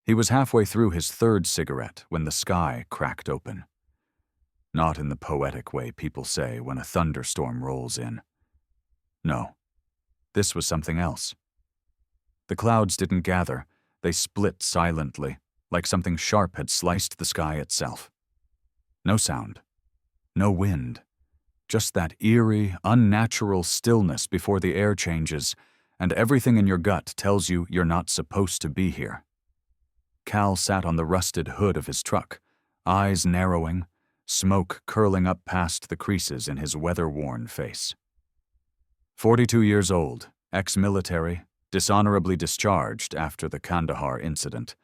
He was halfway through his third cigarette when the sky cracked open. Not in the poetic way people say when a thunderstorm rolls in. No, this was something else. The clouds didn't gather, they split silently, like something sharp had sliced the sky itself. No sound, no wind, just that eerie, unnatural stillness before the air changes, and everything in your gut tells you you're not supposed to be here. Cal sat on the rusted hood of his truck, eyes narrowing, smoke curling up past the creases in his weather-worn face. 42 years old, ex-military, dishonorably discharged after the Kandahar incident,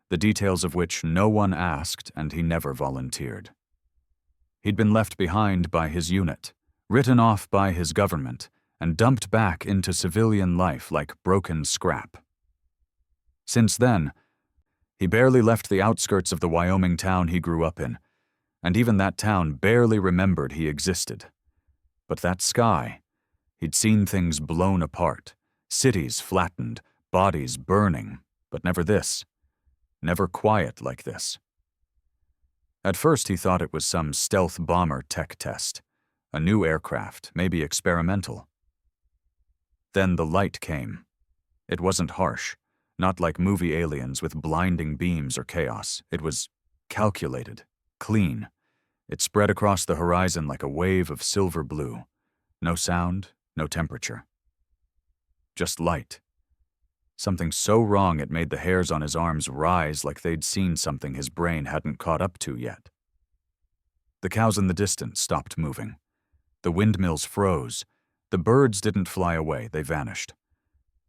the details of which no one asked and he never volunteered. He'd been left behind by his unit, written off by his government, and dumped back into civilian life like broken scrap. Since then, he barely left the outskirts of the Wyoming town he grew up in, and even that town barely remembered he existed. But that sky, he'd seen things blown apart, cities flattened, bodies burning, but never this. Never quiet like this. At first he thought it was some stealth bomber tech test, a new aircraft, maybe experimental. Then the light came. It wasn't harsh, not like movie aliens with blinding beams or chaos. It was calculated, clean. It spread across the horizon like a wave of silver blue. No sound, no temperature. Just light. Something so wrong it made the hairs on his arms rise like they'd seen something his brain hadn't caught up to yet. The cows in the distance stopped moving. The windmills froze. The birds didn't fly away, they vanished.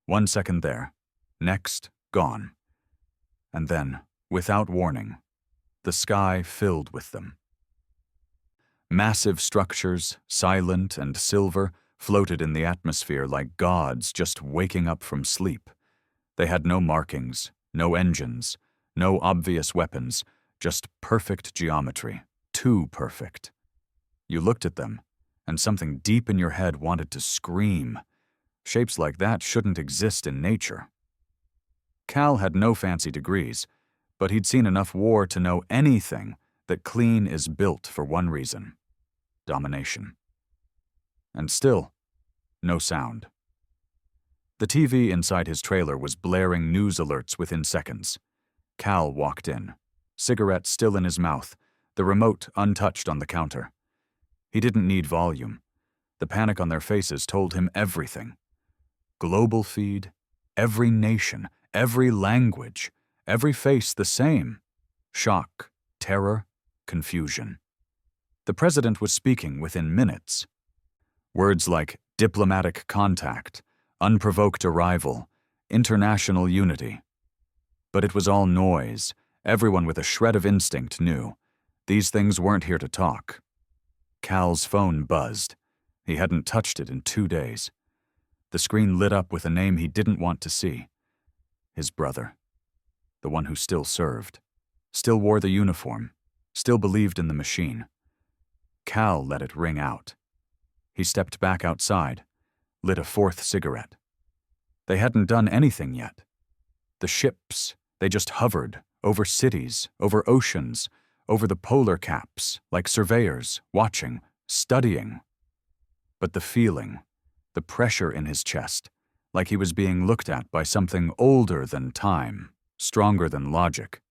1 second there, next, gone. And then, without warning, the sky filled with them. Massive structures, silent and silver, floated in the atmosphere like gods just waking up from sleep. They had no markings, no engines, no obvious weapons, just perfect geometry, too perfect. You looked at them, and something deep in your head wanted to scream. Shapes like that shouldn't exist in nature. Cal had no fancy degrees, but he'd seen enough war to know anything that clean is built for one reason: domination. And still, no sound. The TV inside his trailer was blaring news alerts within seconds. Cal walked in, cigarette still in his mouth, the remote untouched on the counter. He didn't need volume. The panic on their faces told him everything. Global feed, every nation, every language, every face the same. Shock, terror, confusion. The president was speaking within minutes. Words like diplomatic contact, unprovoked arrival, international unity. But it was all noise. Everyone with a shred of instinct knew. These things weren't here to talk. Cal's phone buzzed. He hadn't touched it in 2 days. The screen lit up with a name he didn't want to see. His brother. The one who still served. Still wore the uniform. Still believed in the machine. Cal let it ring out. He stepped back outside, lit a 4th cigarette. They hadn't done anything yet. The ships, they just hovered over cities, over oceans, over the polar caps, like surveyors, watching, studying. But the feeling, the pressure in his chest, like he was being looked at by something older than time, stronger than logic,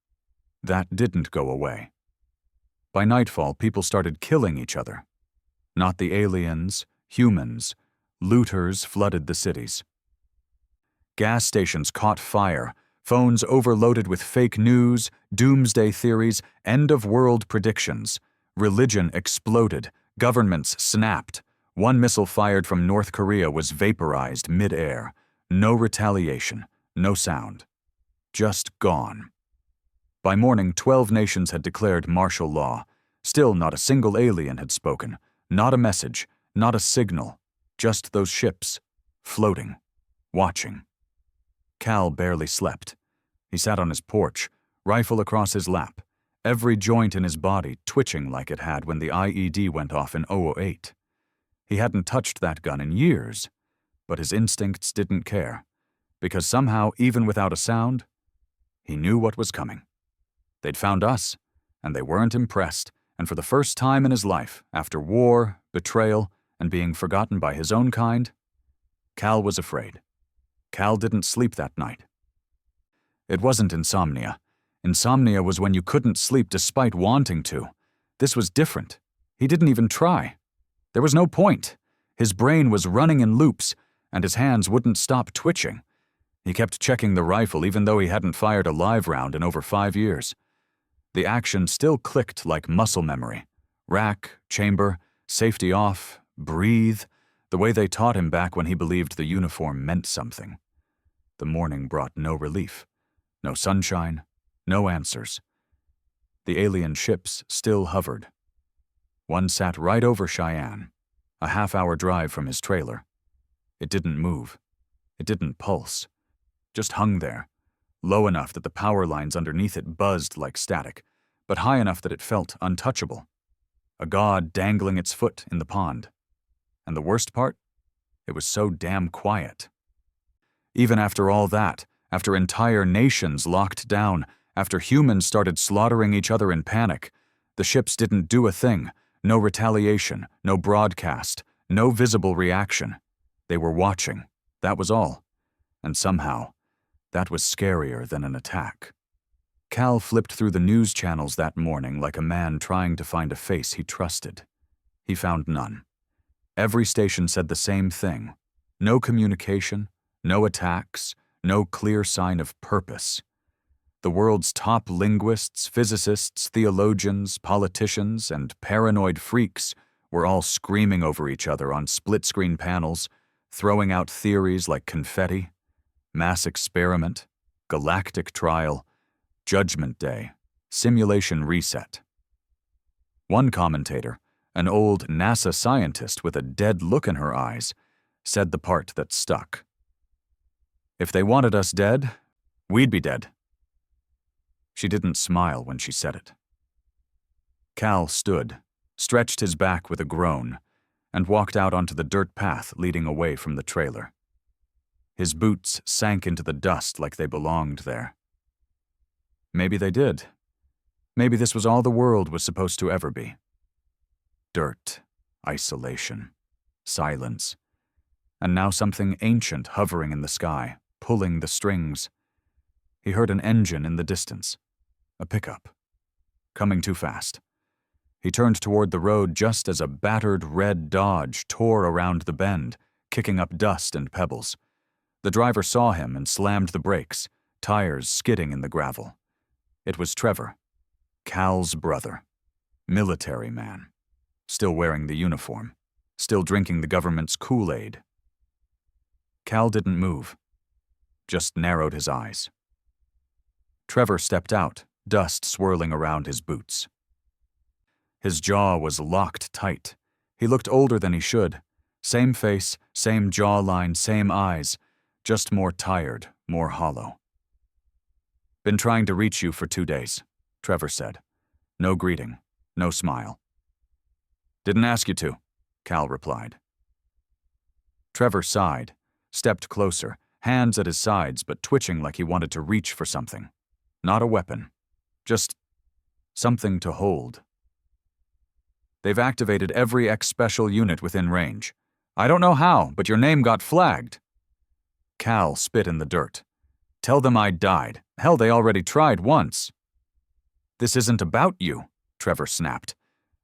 that didn't go away. By nightfall, people started killing each other. Not the aliens, humans. Looters flooded the cities. Gas stations caught fire, phones overloaded with fake news, doomsday theories, end-of-world predictions. Religion exploded, governments snapped. One missile fired from North Korea was vaporized mid-air. No retaliation, no sound. Just gone. By morning, 12 nations had declared martial law. Still not a single alien had spoken. Not a message, not a signal. Just those ships, floating, watching. Cal barely slept. He sat on his porch, rifle across his lap, every joint in his body twitching like it had when the IED went off in 2008. He hadn't touched that gun in years, but his instincts didn't care, because somehow, even without a sound, He knew what was coming. They'd found us, and they weren't impressed, and for the first time in his life, after war, betrayal, and being forgotten by his own kind, Cal was afraid. Cal didn't sleep that night. It wasn't insomnia. Insomnia was when you couldn't sleep despite wanting to. This was different. He didn't even try. There was no point. His brain was running in loops, and his hands wouldn't stop twitching. He kept checking the rifle even though he hadn't fired a live round in over 5 years. The action still clicked like muscle memory. Rack, chamber, safety off, breathe, the way they taught him back when he believed the uniform meant something. The morning brought no relief. No sunshine, no answers. The alien ships still hovered. One sat right over Cheyenne, a half-hour drive from his trailer. It didn't move. It didn't pulse. Just hung there, low enough that the power lines underneath it buzzed like static, but high enough that it felt untouchable. A god dangling its foot in the pond. And the worst part? It was so damn quiet. Even after all that, after entire nations locked down, after humans started slaughtering each other in panic, the ships didn't do a thing. No retaliation, no broadcast, no visible reaction. They were watching. That was all. And somehow, that was scarier than an attack. Cal flipped through the news channels that morning like a man trying to find a face he trusted. He found none. Every station said the same thing. No communication, no attacks, no clear sign of purpose. The world's top linguists, physicists, theologians, politicians, and paranoid freaks were all screaming over each other on split-screen panels, throwing out theories like confetti, mass experiment, galactic trial, judgment day, simulation reset. One commentator, an old NASA scientist with a dead look in her eyes, said the part that stuck. If they wanted us dead, we'd be dead. She didn't smile when she said it. Cal stood, stretched his back with a groan, and walked out onto the dirt path leading away from the trailer. His boots sank into the dust like they belonged there. Maybe they did. Maybe this was all the world was supposed to ever be. Dirt, isolation, silence, and now something ancient hovering in the sky, pulling the strings. He heard an engine in the distance, a pickup, coming too fast. He turned toward the road just as a battered red Dodge tore around the bend, kicking up dust and pebbles. The driver saw him and slammed the brakes, tires skidding in the gravel. It was Trevor, Cal's brother, military man, still wearing the uniform, still drinking the government's Kool-Aid. Cal didn't move, just narrowed his eyes. Trevor stepped out, dust swirling around his boots. His jaw was locked tight. He looked older than he should. Same face, same jawline, same eyes, just more tired, more hollow. "Been trying to reach you for 2 days," Trevor said. No greeting, no smile. "Didn't ask you to," Cal replied. Trevor sighed, stepped closer, hands at his sides but twitching like he wanted to reach for something. Not a weapon, just something to hold. "They've activated every X-Special unit within range. I don't know how, but your name got flagged." Cal spit in the dirt. "Tell them I died. Hell, they already tried once." "This isn't about you," Trevor snapped.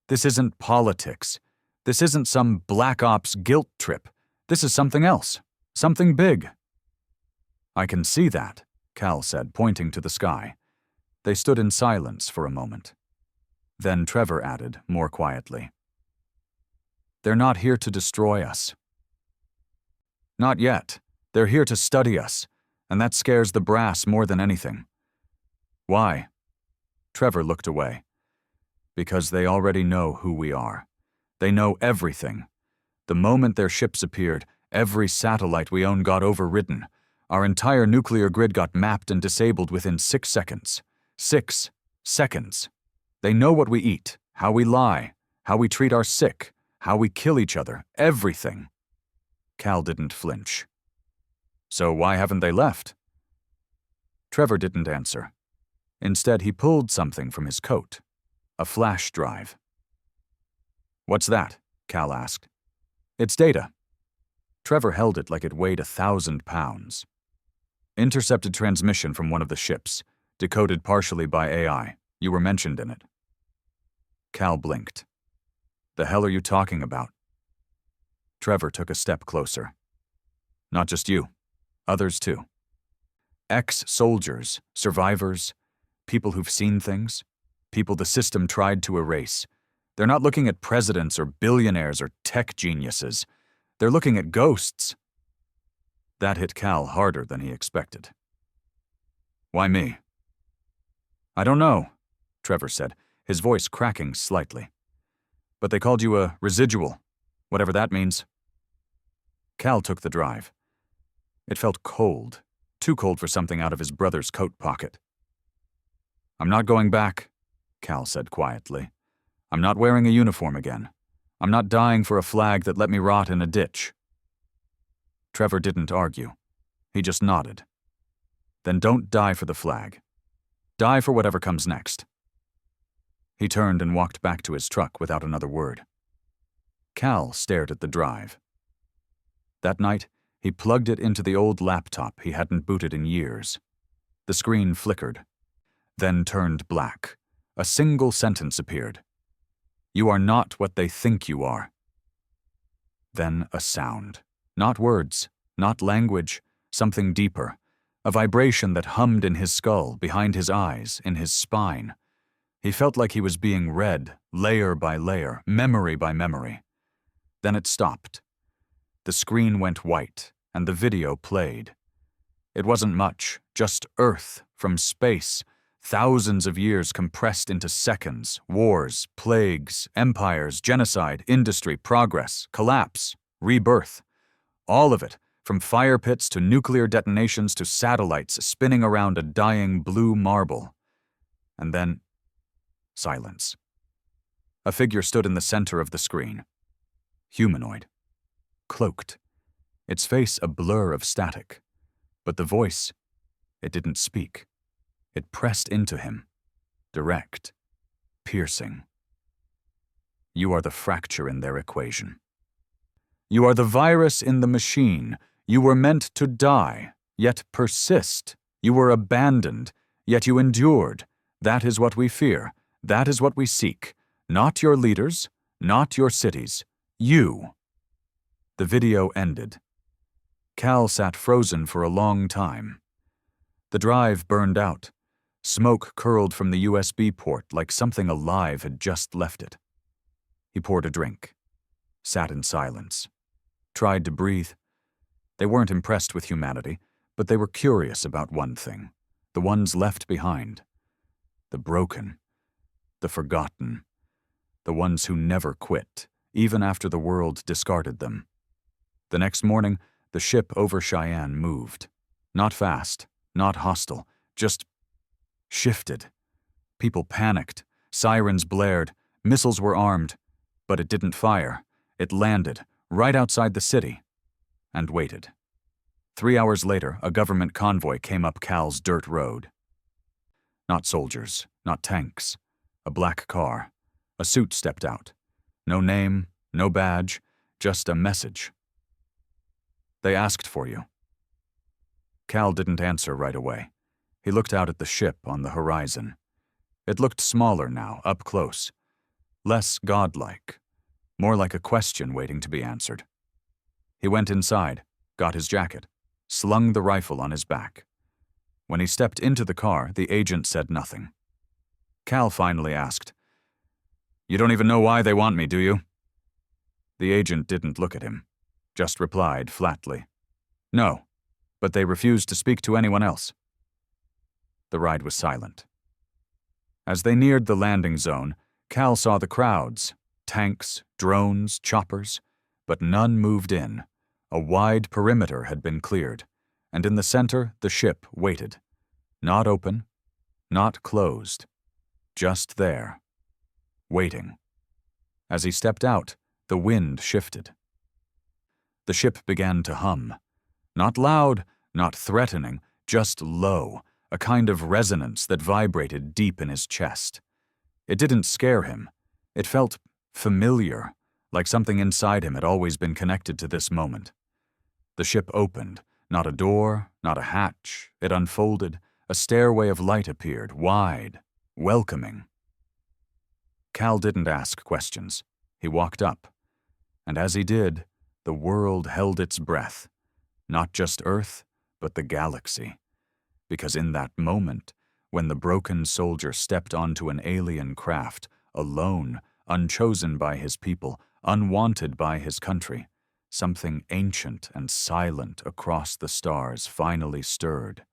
"This isn't politics. This isn't some Black Ops guilt trip. This is something else. Something big." "I can see that," Cal said, pointing to the sky. They stood in silence for a moment. Then Trevor added, more quietly, "They're not here to destroy us." "Not yet. They're here to study us, and that scares the brass more than anything." "Why?" Trevor looked away. "Because they already know who we are. They know everything. The moment their ships appeared, every satellite we own got overridden. Our entire nuclear grid got mapped and disabled within 6 seconds. 6 seconds. They know what we eat, how we lie, how we treat our sick, how we kill each other, everything." Cal didn't flinch. "So why haven't they left?" Trevor didn't answer. Instead, he pulled something from his coat. A flash drive. "What's that?" Cal asked. "It's data." Trevor held it like it weighed 1,000 pounds. "Intercepted transmission from one of the ships, decoded partially by AI. You were mentioned in it." Cal blinked. "The hell are you talking about?" Trevor took a step closer. "Not just you. Others too. Ex-soldiers, survivors, people who've seen things, people the system tried to erase. They're not looking at presidents or billionaires or tech geniuses. They're looking at ghosts." That hit Cal harder than he expected. "Why me?" "I don't know," Trevor said, his voice cracking slightly. "But they called you a residual, whatever that means." Cal took the drive. It felt cold, too cold for something out of his brother's coat pocket. "I'm not going back," Cal said quietly. "I'm not wearing a uniform again. I'm not dying for a flag that let me rot in a ditch." Trevor didn't argue. He just nodded. "Then don't die for the flag. Die for whatever comes next." He turned and walked back to his truck without another word. Cal stared at the drive. That night, he plugged it into the old laptop he hadn't booted in years. The screen flickered, then turned black. A single sentence appeared. "You are not what they think you are." Then a sound. Not words, not language, something deeper. A vibration that hummed in his skull, behind his eyes, in his spine. He felt like he was being read, layer by layer, memory by memory. Then it stopped. The screen went white, and the video played. It wasn't much, just Earth from space, thousands of years compressed into seconds, wars, plagues, empires, genocide, industry, progress, collapse, rebirth. All of it, from fire pits to nuclear detonations to satellites spinning around a dying blue marble. And then, silence. A figure stood in the center of the screen. Humanoid. Cloaked. Its face a blur of static. But the voice, it didn't speak. It pressed into him. Direct. Piercing. "You are the fracture in their equation. You are the virus in the machine. You were meant to die, yet persist. You were abandoned, yet you endured. That is what we fear. That is what we seek. Not your leaders, not your cities. You." The video ended. Cal sat frozen for a long time. The drive burned out. Smoke curled from the USB port like something alive had just left it. He poured a drink. Sat in silence. Tried to breathe. They weren't impressed with humanity, but they were curious about one thing. The ones left behind. The broken. The forgotten. The ones who never quit, even after the world discarded them. The next morning, the ship over Cheyenne moved. Not fast, not hostile, just shifted. People panicked, sirens blared, missiles were armed, but it didn't fire. It landed, right outside the city, and waited. 3 hours later, a government convoy came up Cal's dirt road. Not soldiers, not tanks. A black car. A suit stepped out. No name, no badge, just a message. "They asked for you." Cal didn't answer right away. He looked out at the ship on the horizon. It looked smaller now, up close. Less godlike. More like a question waiting to be answered. He went inside, got his jacket, slung the rifle on his back. When he stepped into the car, the agent said nothing. Cal finally asked, "You don't even know why they want me, do you?" The agent didn't look at him, just replied flatly, "No, but they refused to speak to anyone else." The ride was silent. As they neared the landing zone, Cal saw the crowds, tanks, drones, choppers, but none moved in. A wide perimeter had been cleared, and in the center the ship waited. Not open, not closed, just there, waiting. As he stepped out, the wind shifted. The ship began to hum. Not loud, not threatening, just low, a kind of resonance that vibrated deep in his chest. It didn't scare him. It felt familiar, like something inside him had always been connected to this moment. The ship opened, not a door, not a hatch. It unfolded. A stairway of light appeared, wide, welcoming. Cal didn't ask questions. He walked up. And as he did, the world held its breath. Not just Earth, but the galaxy. Because in that moment, when the broken soldier stepped onto an alien craft, alone, unchosen by his people, unwanted by his country, something ancient and silent across the stars finally stirred,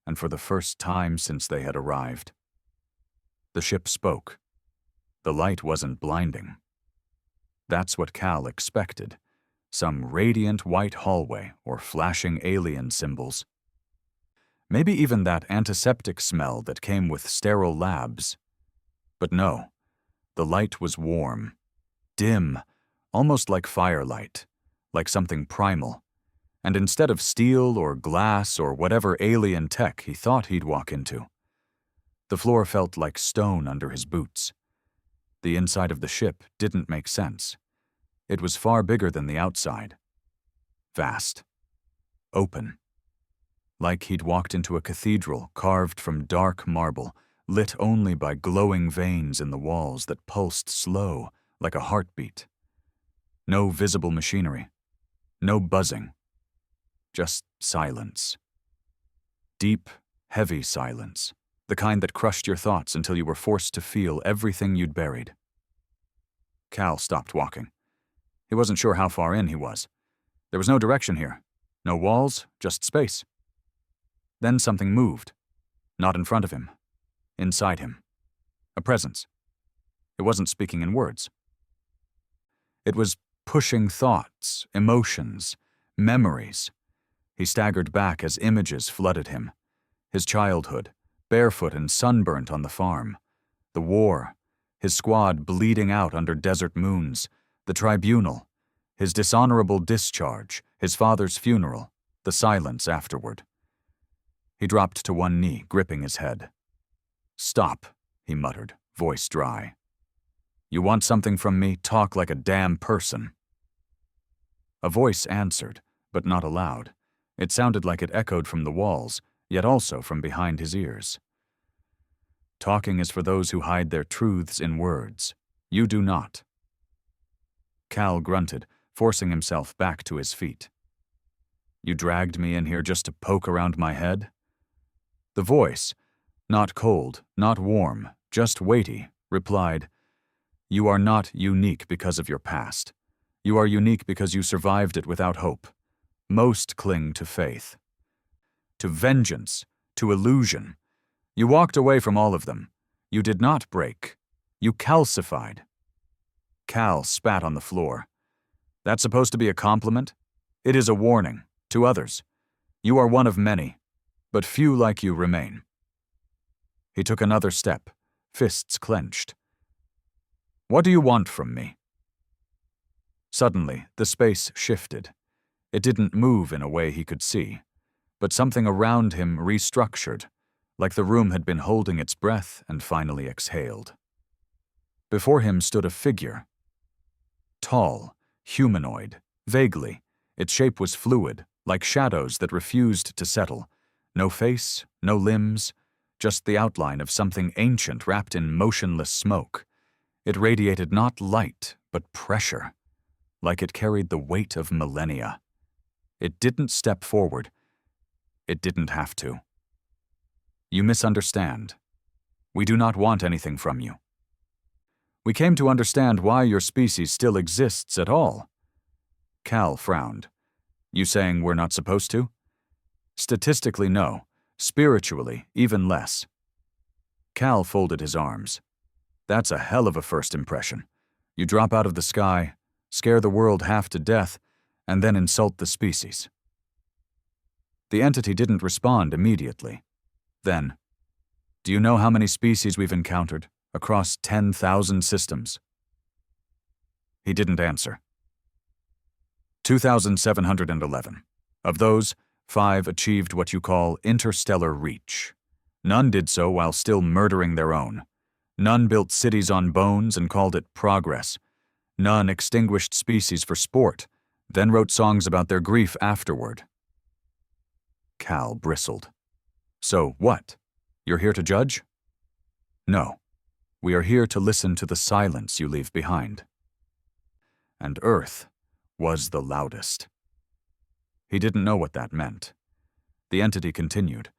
and for the first time since they had arrived. The ship spoke. The light wasn't blinding. That's what Cal expected. Some radiant white hallway or flashing alien symbols. Maybe even that antiseptic smell that came with sterile labs. But no, the light was warm, dim, almost like firelight, like something primal. And instead of steel or glass or whatever alien tech he thought he'd walk into, the floor felt like stone under his boots. The inside of the ship didn't make sense. It was far bigger than the outside. Vast. Open. Like he'd walked into a cathedral carved from dark marble, lit only by glowing veins in the walls that pulsed slow, like a heartbeat. No visible machinery. No buzzing. Just silence. Deep, heavy silence. The kind that crushed your thoughts until you were forced to feel everything you'd buried. Cal stopped walking. He wasn't sure how far in he was. There was no direction here. No walls, just space. Then something moved. Not in front of him. Inside him. A presence. It wasn't speaking in words. It was pushing thoughts, emotions, memories. He staggered back as images flooded him. His childhood, barefoot and sunburnt on the farm. The war, his squad bleeding out under desert moons. The tribunal, his dishonorable discharge, his father's funeral, the silence afterward. He dropped to one knee, gripping his head. "Stop," he muttered, voice dry. "You want something from me? Talk like a damn person." A voice answered, but not aloud. It sounded like it echoed from the walls, yet also from behind his ears. "Talking is for those who hide their truths in words. You do not." Cal grunted, forcing himself back to his feet. "You dragged me in here just to poke around my head?" The voice, not cold, not warm, just weighty, replied, "You are not unique because of your past. You are unique because you survived it without hope. Most cling to faith. To vengeance, to illusion. You walked away from all of them. You did not break. You calcified." Cal spat on the floor. "That's supposed to be a compliment? It is a warning, to others. You are one of many, but few like you remain." He took another step, fists clenched. "What do you want from me?" Suddenly, the space shifted. It didn't move in a way he could see, but something around him restructured, like the room had been holding its breath and finally exhaled. Before him stood a figure. Tall, humanoid, vaguely. Its shape was fluid, like shadows that refused to settle. No face, no limbs, just the outline of something ancient wrapped in motionless smoke. It radiated not light, but pressure, like it carried the weight of millennia. It didn't step forward. It didn't have to. "You misunderstand. We do not want anything from you. We came to understand why your species still exists at all." Cal frowned. "You saying we're not supposed to?" "Statistically, no. Spiritually, even less." Cal folded his arms. "That's a hell of a first impression. You drop out of the sky, scare the world half to death, and then insult the species." The entity didn't respond immediately. Then, "Do you know how many species we've encountered across 10,000 systems?" He didn't answer. 2,711. Of those, 5 achieved what you call interstellar reach. None did so while still murdering their own. None built cities on bones and called it progress. None extinguished species for sport, then wrote songs about their grief afterward. Cal bristled. So what? You're here to judge? No. We are here to listen to the silence you leave behind. And Earth was the loudest. He didn't know what that meant. The entity continued.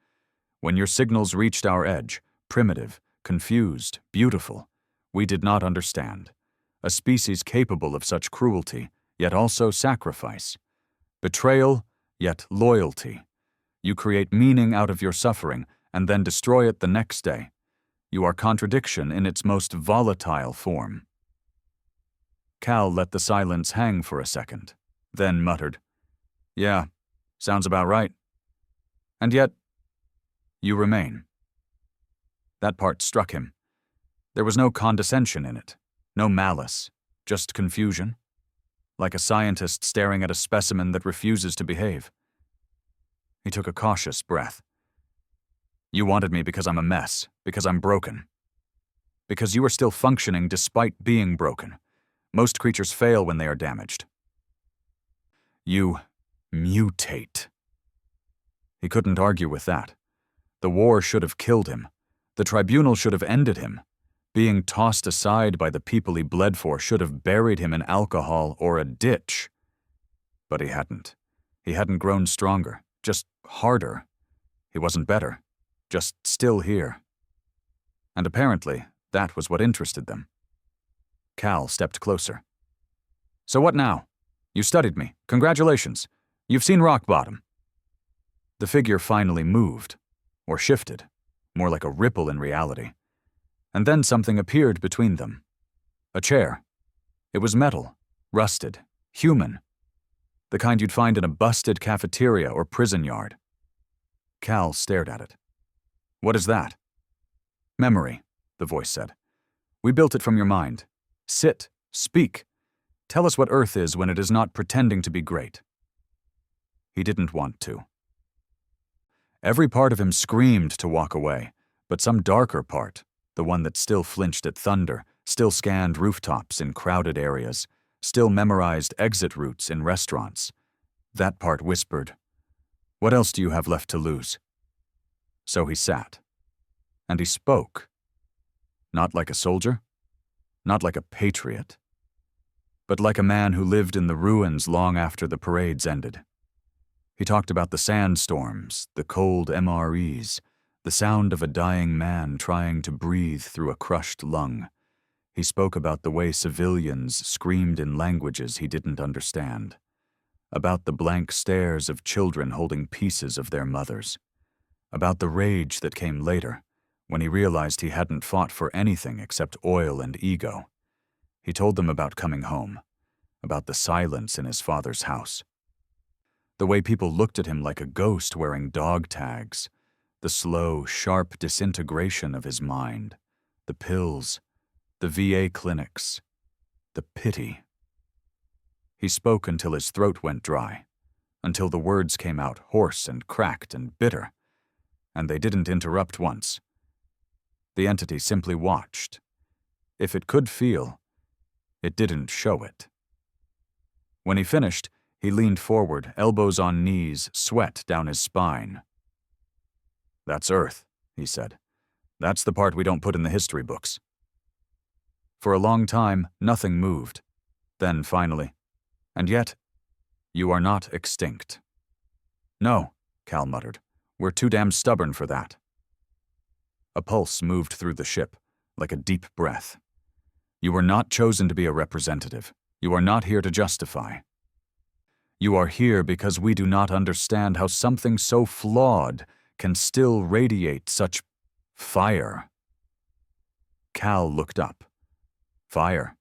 When your signals reached our edge, primitive, confused, beautiful, we did not understand. A species capable of such cruelty, yet also sacrifice. Betrayal, yet loyalty. You create meaning out of your suffering and then destroy it the next day. You are contradiction in its most volatile form. Cal let the silence hang for a second, then muttered, Yeah, sounds about right. And yet, you remain. That part struck him. There was no condescension in it, no malice, just confusion, like a scientist staring at a specimen that refuses to behave. He took a cautious breath. You wanted me because I'm a mess, because I'm broken. Because you are still functioning despite being broken. Most creatures fail when they are damaged. You mutate. He couldn't argue with that. The war should have killed him. The tribunal should have ended him. Being tossed aside by the people he bled for should have buried him in alcohol or a ditch. But he hadn't. He hadn't grown stronger, just harder. He wasn't better, just still here. And apparently, that was what interested them. Cal stepped closer. So what now? You studied me. Congratulations. You've seen rock bottom. The figure finally moved, or shifted, more like a ripple in reality. And then something appeared between them. A chair. It was metal, rusted, human. The kind you'd find in a busted cafeteria or prison yard. Cal stared at it. What is that? Memory, the voice said. We built it from your mind. Sit, speak. Tell us what Earth is when it is not pretending to be great. He didn't want to. Every part of him screamed to walk away, but some darker part, the one that still flinched at thunder, still scanned rooftops in crowded areas, still memorized exit routes in restaurants, that part whispered, What else do you have left to lose? So he sat. And he spoke. Not like a soldier, not like a patriot, but like a man who lived in the ruins long after the parades ended. He talked about the sandstorms, the cold MREs, the sound of a dying man trying to breathe through a crushed lung. He spoke about the way civilians screamed in languages he didn't understand, about the blank stares of children holding pieces of their mothers, about the rage that came later, when he realized he hadn't fought for anything except oil and ego. He told them about coming home, about the silence in his father's house. The way people looked at him like a ghost wearing dog tags, the slow, sharp disintegration of his mind, the pills, the VA clinics, the pity. He spoke until his throat went dry, until the words came out hoarse and cracked and bitter, and they didn't interrupt once. The entity simply watched. If it could feel, it didn't show it. When he finished, he leaned forward, elbows on knees, sweat down his spine. That's Earth, he said. That's the part we don't put in the history books. For a long time, nothing moved. Then finally, and yet, you are not extinct. No, Cal muttered. We're too damn stubborn for that. A pulse moved through the ship, like a deep breath. You were not chosen to be a representative. You are not here to justify. You are here because we do not understand how something so flawed can still radiate such fire. Cal looked up. Fire.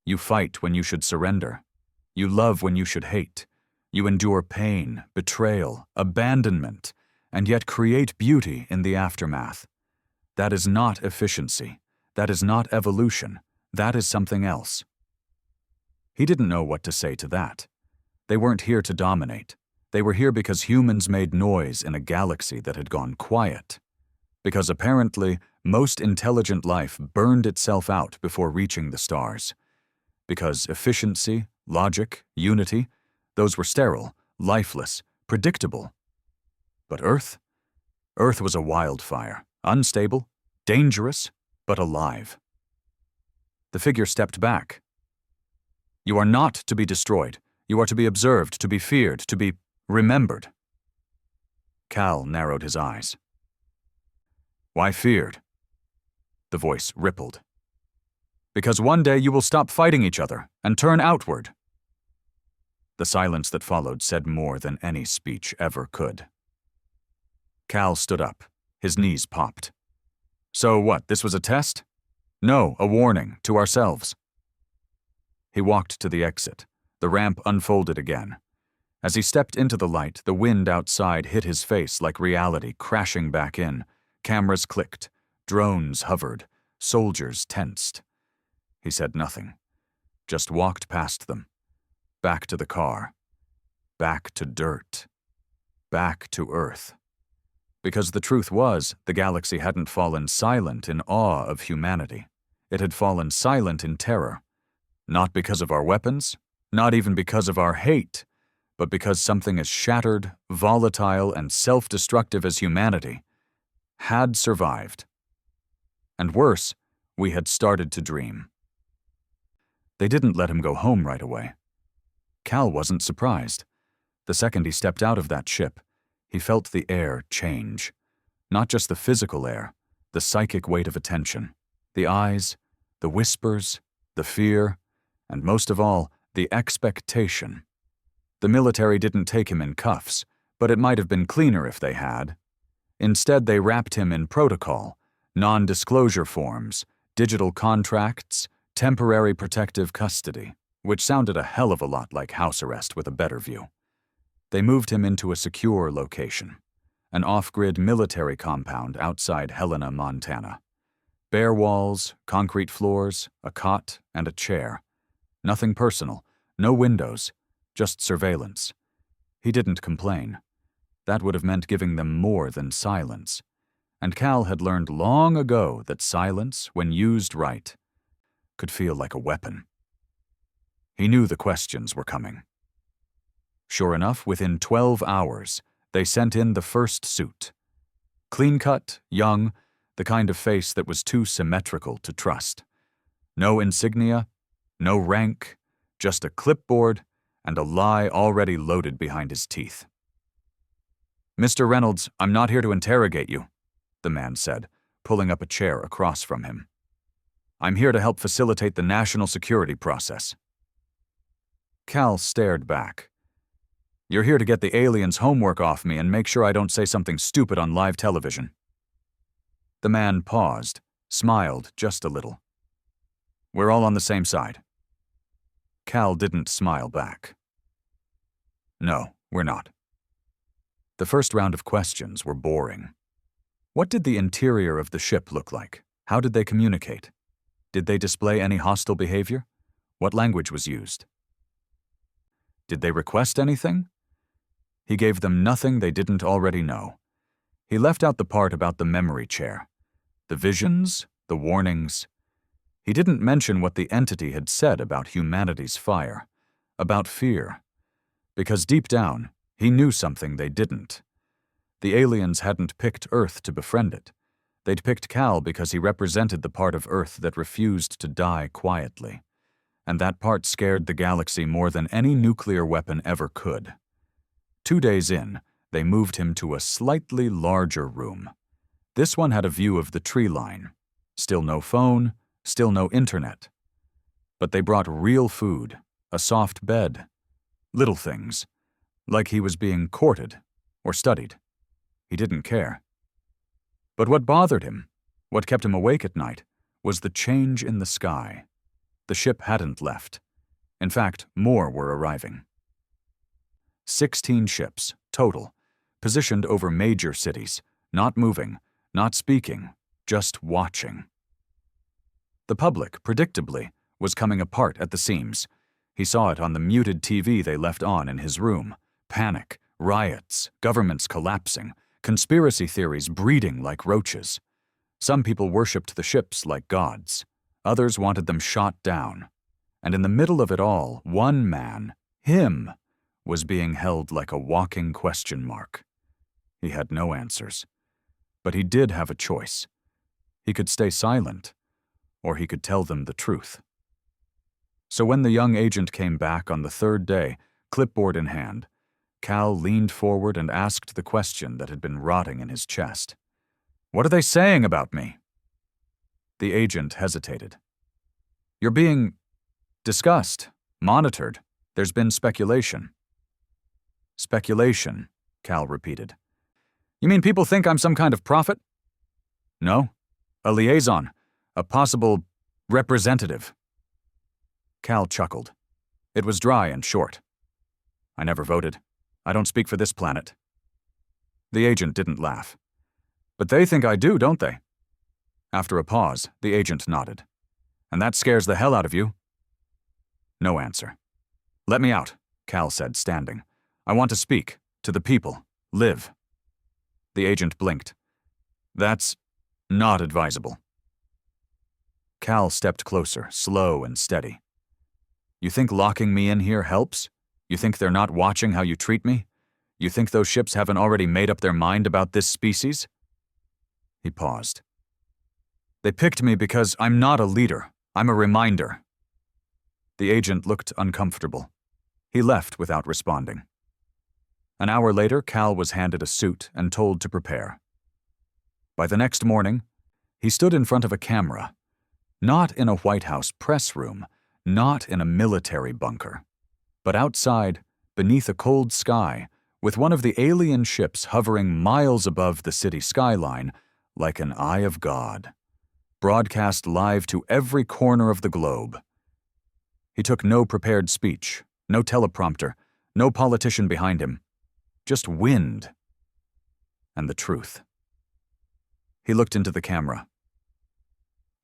You fight when you should surrender. You love when you should hate. You endure pain, betrayal, abandonment, and yet create beauty in the aftermath. That is not efficiency. That is not evolution. That is something else. He didn't know what to say to that. They weren't here to dominate. They were here because humans made noise in a galaxy that had gone quiet. Because apparently, most intelligent life burned itself out before reaching the stars. Because efficiency, logic, unity, those were sterile, lifeless, predictable. But Earth? Earth was a wildfire, unstable, dangerous, but alive. The figure stepped back. You are not to be destroyed. You are to be observed, to be feared, to be remembered. Cal narrowed his eyes. Why feared? The voice rippled. Because one day you will stop fighting each other and turn outward. The silence that followed said more than any speech ever could. Cal stood up. His knees popped. So what, this was a test? No, a warning, to ourselves. He walked to the exit. The ramp unfolded again. As he stepped into the light, the wind outside hit his face like reality crashing back in. Cameras clicked. Drones hovered. Soldiers tensed. He said nothing. Just walked past them. Back to the car. Back to dirt. Back to Earth. Because the truth was, the galaxy hadn't fallen silent in awe of humanity. It had fallen silent in terror. Not because of our weapons, not even because of our hate, but because something as shattered, volatile, and self-destructive as humanity had survived. And worse, we had started to dream. They didn't let him go home right away. Cal wasn't surprised. The second he stepped out of that ship, he felt the air change. Not just the physical air, the psychic weight of attention. The eyes, the whispers, the fear, and most of all, the expectation. The military didn't take him in cuffs, but it might have been cleaner if they had. Instead, they wrapped him in protocol, non-disclosure forms, digital contracts, temporary protective custody, which sounded a hell of a lot like house arrest with a better view. They moved him into a secure location, an off-grid military compound outside Helena, Montana. Bare walls, concrete floors, a cot, and a chair. Nothing personal, no windows, just surveillance. He didn't complain. That would have meant giving them more than silence. And Cal had learned long ago that silence, when used right, could feel like a weapon. He knew the questions were coming. Sure enough, within 12 hours, they sent in the first suit. Clean-cut, young, the kind of face that was too symmetrical to trust. No insignia, no rank, just a clipboard and a lie already loaded behind his teeth. "Mr. Reynolds, I'm not here to interrogate you," the man said, pulling up a chair across from him. "I'm here to help facilitate the national security process." Cal stared back. "You're here to get the aliens' homework off me and make sure I don't say something stupid on live television." The man paused, smiled just a little. "We're all on the same side." Cal didn't smile back. "No, we're not." The first round of questions were boring. What did the interior of the ship look like? How did they communicate? Did they display any hostile behavior? What language was used? Did they request anything? He gave them nothing they didn't already know. He left out the part about the memory chair. The visions, the warnings. He didn't mention what the entity had said about humanity's fire, about fear. Because deep down, he knew something they didn't. The aliens hadn't picked Earth to befriend it. They'd picked Cal because he represented the part of Earth that refused to die quietly. And that part scared the galaxy more than any nuclear weapon ever could. 2 days in, they moved him to a slightly larger room. This one had a view of the tree line. Still no phone, still no internet. But they brought real food, a soft bed, little things, like he was being courted or studied. He didn't care. But what bothered him, what kept him awake at night, was the change in the sky. The ship hadn't left. In fact, more were arriving. 16 ships, total, positioned over major cities, not moving, not speaking, just watching. The public, predictably, was coming apart at the seams. He saw it on the muted TV they left on in his room. Panic, riots, governments collapsing, conspiracy theories breeding like roaches. Some people worshipped the ships like gods. Others wanted them shot down. And in the middle of it all, one man, him, was being held like a walking question mark. He had no answers. But he did have a choice. He could stay silent, or he could tell them the truth. So when the young agent came back on the third day, clipboard in hand, Cal leaned forward and asked the question that had been rotting in his chest. "What are they saying about me?" The agent hesitated. "You're being discussed, monitored. There's been speculation." "Speculation," Cal repeated. "You mean people think I'm some kind of prophet?" "No. A liaison. A possible representative." Cal chuckled. It was dry and short. "I never voted. I don't speak for this planet." The agent didn't laugh. "But they think I do, don't they?" After a pause, the agent nodded. "And that scares the hell out of you?" No answer. "Let me out," Cal said, standing. "I want to speak. To the people. Live." The agent blinked. "That's not advisable." Cal stepped closer, slow and steady. "You think locking me in here helps? You think they're not watching how you treat me? You think those ships haven't already made up their mind about this species?" He paused. "They picked me because I'm not a leader. I'm a reminder." The agent looked uncomfortable. He left without responding. An hour later, Cal was handed a suit and told to prepare. By the next morning, he stood in front of a camera. Not in a White House press room, not in a military bunker, but outside, beneath a cold sky, with one of the alien ships hovering miles above the city skyline, like an eye of God, broadcast live to every corner of the globe. He took no prepared speech, no teleprompter, no politician behind him, just wind and the truth. He looked into the camera.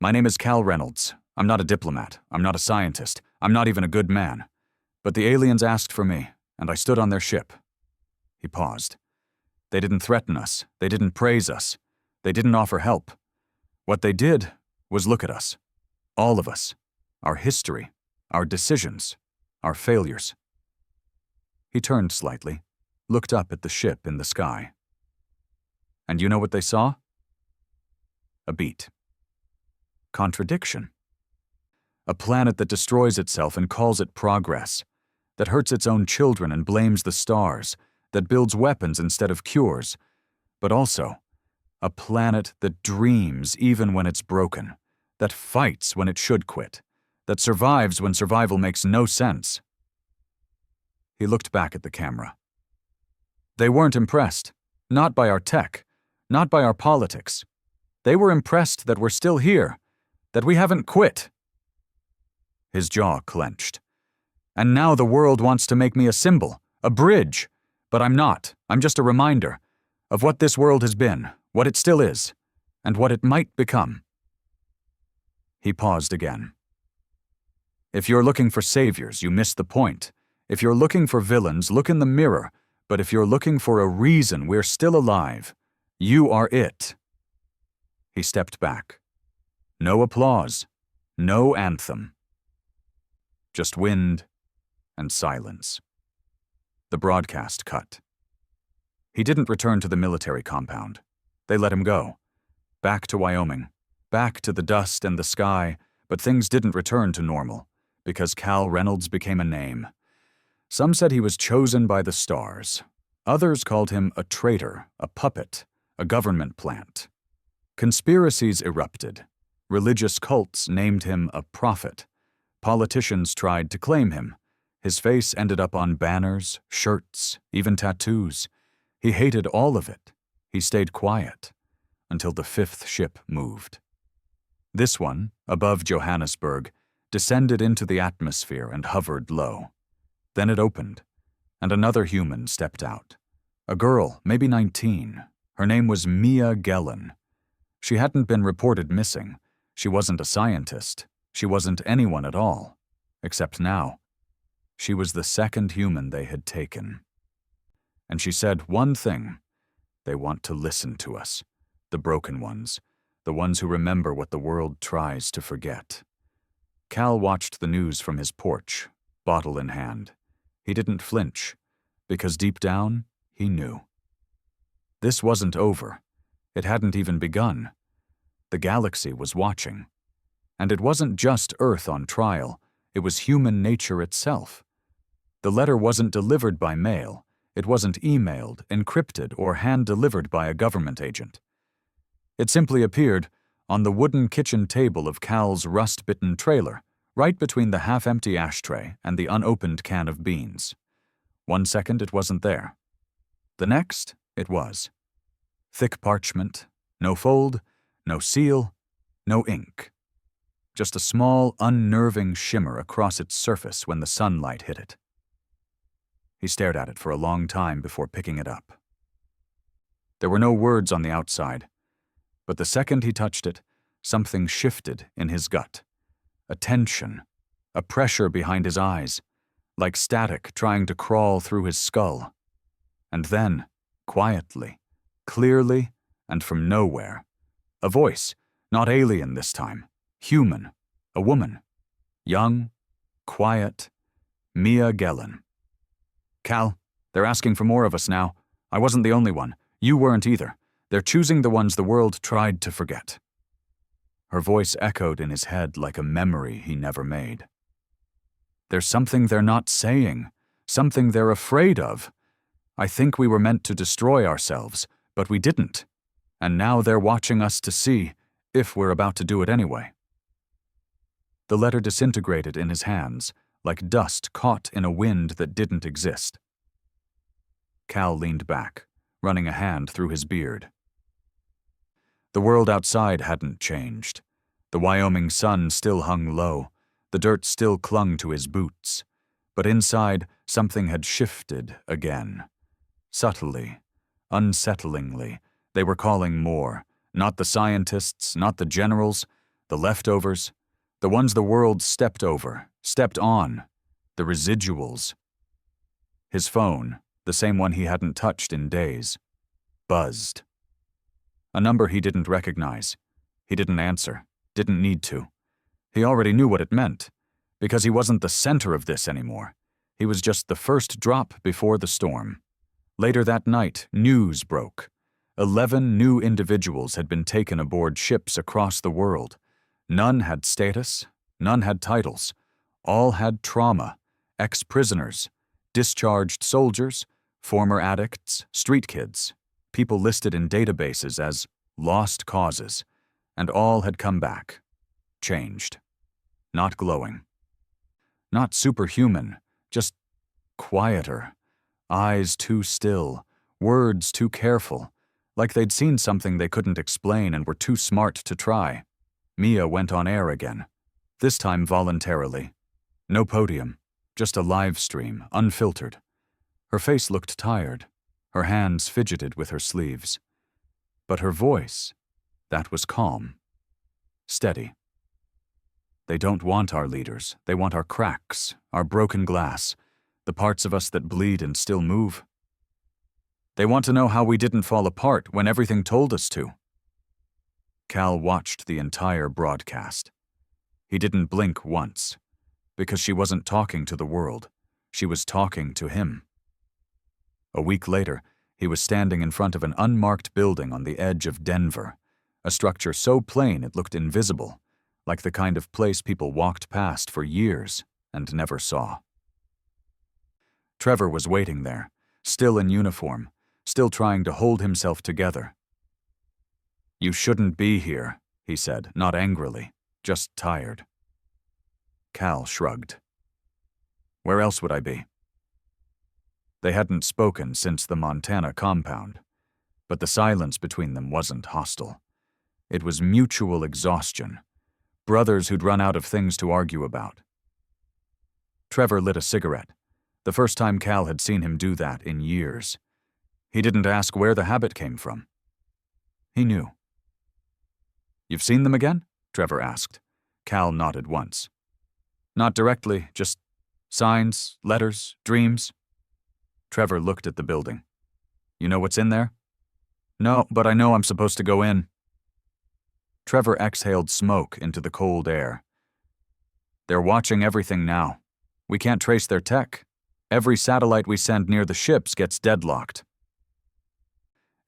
"My name is Cal Reynolds. I'm not a diplomat. I'm not a scientist. I'm not even a good man. But the aliens asked for me, and I stood on their ship." He paused. "They didn't threaten us. They didn't praise us. They didn't offer help. What they did was look at us. All of us. Our history. Our decisions. Our failures." He turned slightly, looked up at the ship in the sky. And you know what they saw? A beat. Contradiction. A planet that destroys itself and calls it progress, that hurts its own children and blames the stars, that builds weapons instead of cures, but also a planet that dreams even when it's broken, that fights when it should quit, that survives when survival makes no sense. He looked back at the camera. They weren't impressed, not by our tech, not by our politics. They were impressed that we're still here, that we haven't quit. His jaw clenched. "And now the world wants to make me a symbol, a bridge. But I'm not. I'm just a reminder of what this world has been, what it still is, and what it might become." He paused again. "If you're looking for saviors, you miss the point. If you're looking for villains, look in the mirror. But if you're looking for a reason we're still alive, you are it." He stepped back. No applause, no anthem. Just wind and silence. The broadcast cut. He didn't return to the military compound. They let him go. Back to Wyoming. Back to the dust and the sky, but things didn't return to normal, because Cal Reynolds became a name. Some said he was chosen by the stars. Others called him a traitor, a puppet, a government plant. Conspiracies erupted. Religious cults named him a prophet. Politicians tried to claim him. His face ended up on banners, shirts, even tattoos. He hated all of it. He stayed quiet until the fifth ship moved. This one, above Johannesburg, descended into the atmosphere and hovered low. Then it opened, and another human stepped out. A girl, maybe 19. Her name was Mia Gellin. She hadn't been reported missing. She wasn't a scientist. She wasn't anyone at all. Except now. She was the second human they had taken. And she said one thing. They want to listen to us. The broken ones. The ones who remember what the world tries to forget. Cal watched the news from his porch, bottle in hand. He didn't flinch, because deep down, he knew. This wasn't over. It hadn't even begun. The galaxy was watching. And it wasn't just Earth on trial, it was human nature itself. The letter wasn't delivered by mail. It wasn't emailed, encrypted, or hand-delivered by a government agent. It simply appeared on the wooden kitchen table of Cal's rust-bitten trailer, right between the half-empty ashtray and the unopened can of beans. 1 second it wasn't there. The next, it was. Thick parchment, no fold, no seal, no ink. Just a small, unnerving shimmer across its surface when the sunlight hit it. He stared at it for a long time before picking it up. There were no words on the outside, but the second he touched it, something shifted in his gut. A tension, a pressure behind his eyes, like static trying to crawl through his skull. And then, quietly, clearly, and from nowhere, a voice, not alien this time, human, a woman, young, quiet, Mia Gellin. Cal, they're asking for more of us now. I wasn't the only one. You weren't either. They're choosing the ones the world tried to forget. Her voice echoed in his head like a memory he never made. There's something they're not saying, something they're afraid of. I think we were meant to destroy ourselves, but we didn't. And now they're watching us to see if we're about to do it anyway. The letter disintegrated in his hands, like dust caught in a wind that didn't exist. Cal leaned back, running a hand through his beard. The world outside hadn't changed. The Wyoming sun still hung low, the dirt still clung to his boots. But inside, something had shifted again. Subtly, unsettlingly, they were calling more. Not the scientists, not the generals, the leftovers, the ones the world stepped over, stepped on, the residuals. His phone, the same one he hadn't touched in days, buzzed. A number he didn't recognize. He didn't answer, didn't need to. He already knew what it meant, because he wasn't the center of this anymore. He was just the first drop before the storm. Later that night, news broke. 11 new individuals had been taken aboard ships across the world. None had status, none had titles. All had trauma, ex-prisoners, discharged soldiers, former addicts, street kids, people listed in databases as lost causes, and all had come back, changed, not glowing. Not superhuman, just quieter, eyes too still, words too careful, like they'd seen something they couldn't explain and were too smart to try. Mia went on air again, this time voluntarily. No podium, just a live stream, unfiltered. Her face looked tired, her hands fidgeted with her sleeves. But her voice, that was calm, steady. They don't want our leaders, they want our cracks, our broken glass, the parts of us that bleed and still move. They want to know how we didn't fall apart when everything told us to. Cal watched the entire broadcast. He didn't blink once, because she wasn't talking to the world. She was talking to him. A week later, he was standing in front of an unmarked building on the edge of Denver, a structure so plain it looked invisible, like the kind of place people walked past for years and never saw. Trevor was waiting there, still in uniform, still trying to hold himself together. "You shouldn't be here," he said, not angrily, just tired. Cal shrugged. "Where else would I be?" They hadn't spoken since the Montana compound, but the silence between them wasn't hostile. It was mutual exhaustion, brothers who'd run out of things to argue about. Trevor lit a cigarette, the first time Cal had seen him do that in years. He didn't ask where the habit came from. He knew. "You've seen them again?" Trevor asked. Cal nodded once. "Not directly, just signs, letters, dreams." Trevor looked at the building. "You know what's in there?" No, but I know I'm supposed to go in. Trevor exhaled smoke into the cold air. They're watching everything now. We can't trace their tech. Every satellite we send near the ships gets deadlocked.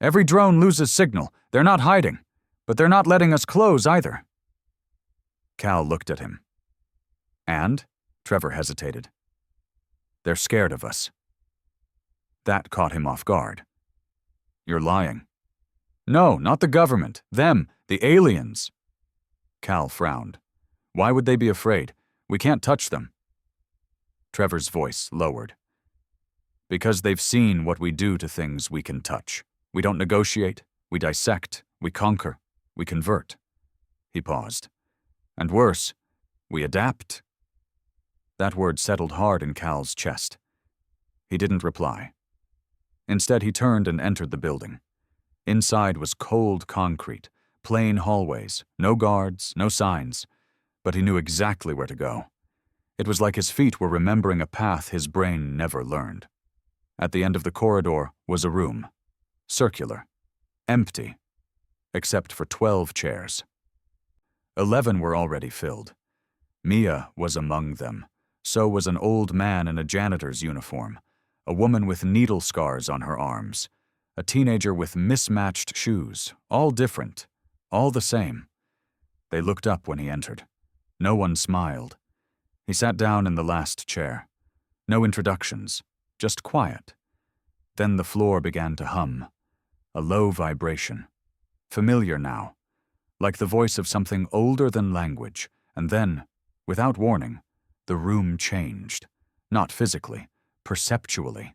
Every drone loses signal. They're not hiding, but they're not letting us close either. Cal looked at him. And? Trevor hesitated. They're scared of us. That caught him off guard. You're lying. No, not the government. Them, the aliens. Cal frowned. Why would they be afraid? We can't touch them. Trevor's voice lowered. Because they've seen what we do to things we can touch. We don't negotiate, we dissect, we conquer, we convert. He paused. And worse, we adapt. That word settled hard in Cal's chest. He didn't reply. Instead, he turned and entered the building. Inside was cold concrete, plain hallways, no guards, no signs, but he knew exactly where to go. It was like his feet were remembering a path his brain never learned. At the end of the corridor was a room, circular, empty, except for 12 chairs. 11 were already filled. Mia was among them. So was an old man in a janitor's uniform, a woman with needle scars on her arms, a teenager with mismatched shoes, all different, all the same. They looked up when he entered. No one smiled. He sat down in the last chair. No introductions, just quiet. Then the floor began to hum, a low vibration, familiar now, like the voice of something older than language, and then, without warning, the room changed, not physically, perceptually.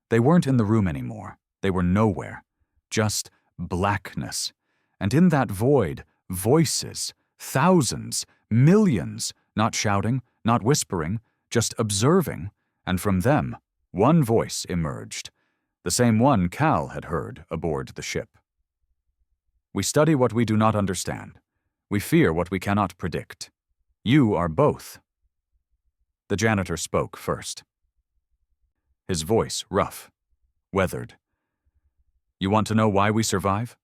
They weren't in the room anymore. They were nowhere, just blackness. And in that void, voices, thousands, millions, not shouting, not whispering, just observing, and from them, one voice emerged, the same one Cal had heard aboard the ship. We study what we do not understand. We fear what we cannot predict. You are both. The janitor spoke first. His voice rough, weathered. You want to know why we survive?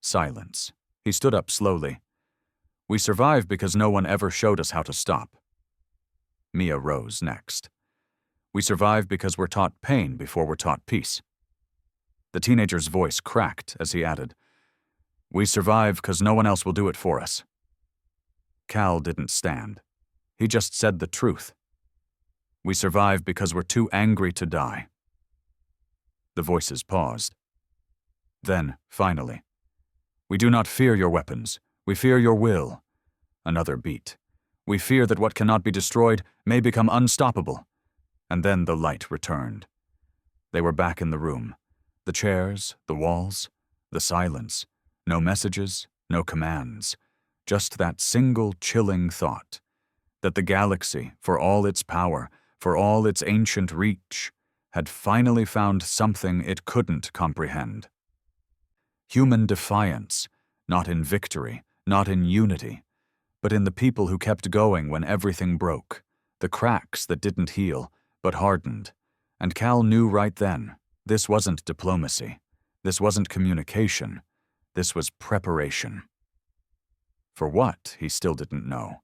Silence. He stood up slowly. We survive because no one ever showed us how to stop. Mia rose next. We survive because we're taught pain before we're taught peace. The teenager's voice cracked as he added, We survive because no one else will do it for us. Cal didn't stand. He just said the truth. We survive because we're too angry to die. The voices paused. Then, finally, we do not fear your weapons. We fear your will. Another beat. We fear that what cannot be destroyed may become unstoppable. And then the light returned. They were back in the room. The chairs, the walls, the silence. No messages, no commands. Just that single chilling thought. That the galaxy, for all its power, for all its ancient reach, had finally found something it couldn't comprehend. Human defiance, not in victory, not in unity, but in the people who kept going when everything broke, the cracks that didn't heal, but hardened. And Cal knew right then, this wasn't diplomacy, this wasn't communication, this was preparation. For what, he still didn't know.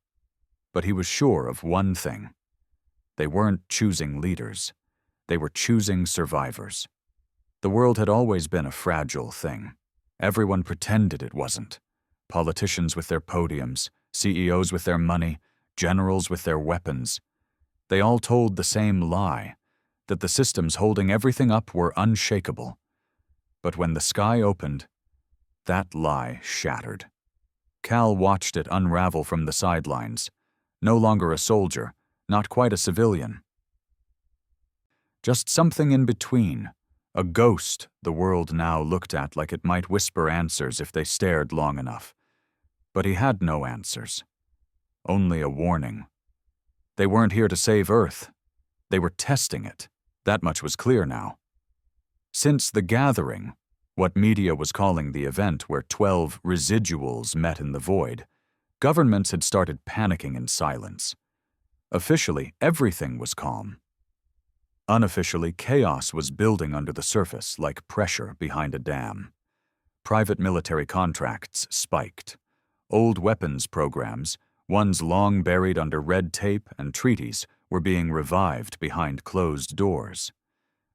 But he was sure of one thing. They weren't choosing leaders. They were choosing survivors. The world had always been a fragile thing. Everyone pretended it wasn't. Politicians with their podiums, CEOs with their money, generals with their weapons. They all told the same lie, that the systems holding everything up were unshakable. But when the sky opened, that lie shattered. Cal watched it unravel from the sidelines. No longer a soldier, not quite a civilian. Just something in between, a ghost the world now looked at like it might whisper answers if they stared long enough. But he had no answers. Only a warning. They weren't here to save Earth. They were testing it. That much was clear now. Since the gathering, what media was calling the event where 12 residuals met in the void, governments had started panicking in silence. Officially, everything was calm. Unofficially, chaos was building under the surface like pressure behind a dam. Private military contracts spiked. Old weapons programs, ones long buried under red tape and treaties, were being revived behind closed doors.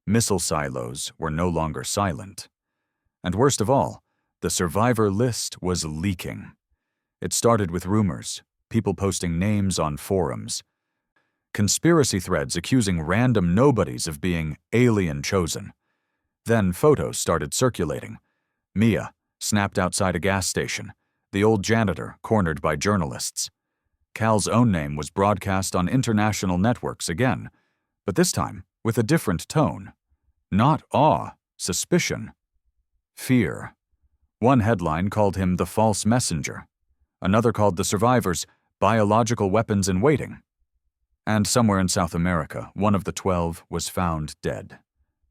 Missile silos were no longer silent. And worst of all, the survivor list was leaking. It started with rumors, people posting names on forums, conspiracy threads accusing random nobodies of being alien chosen. Then photos started circulating. Mia, snapped outside a gas station, the old janitor cornered by journalists. Cal's own name was broadcast on international networks again, but this time with a different tone. Not awe, suspicion. Fear. One headline called him the false messenger. Another called the survivors biological weapons in waiting. And somewhere in South America, one of the 12 was found dead,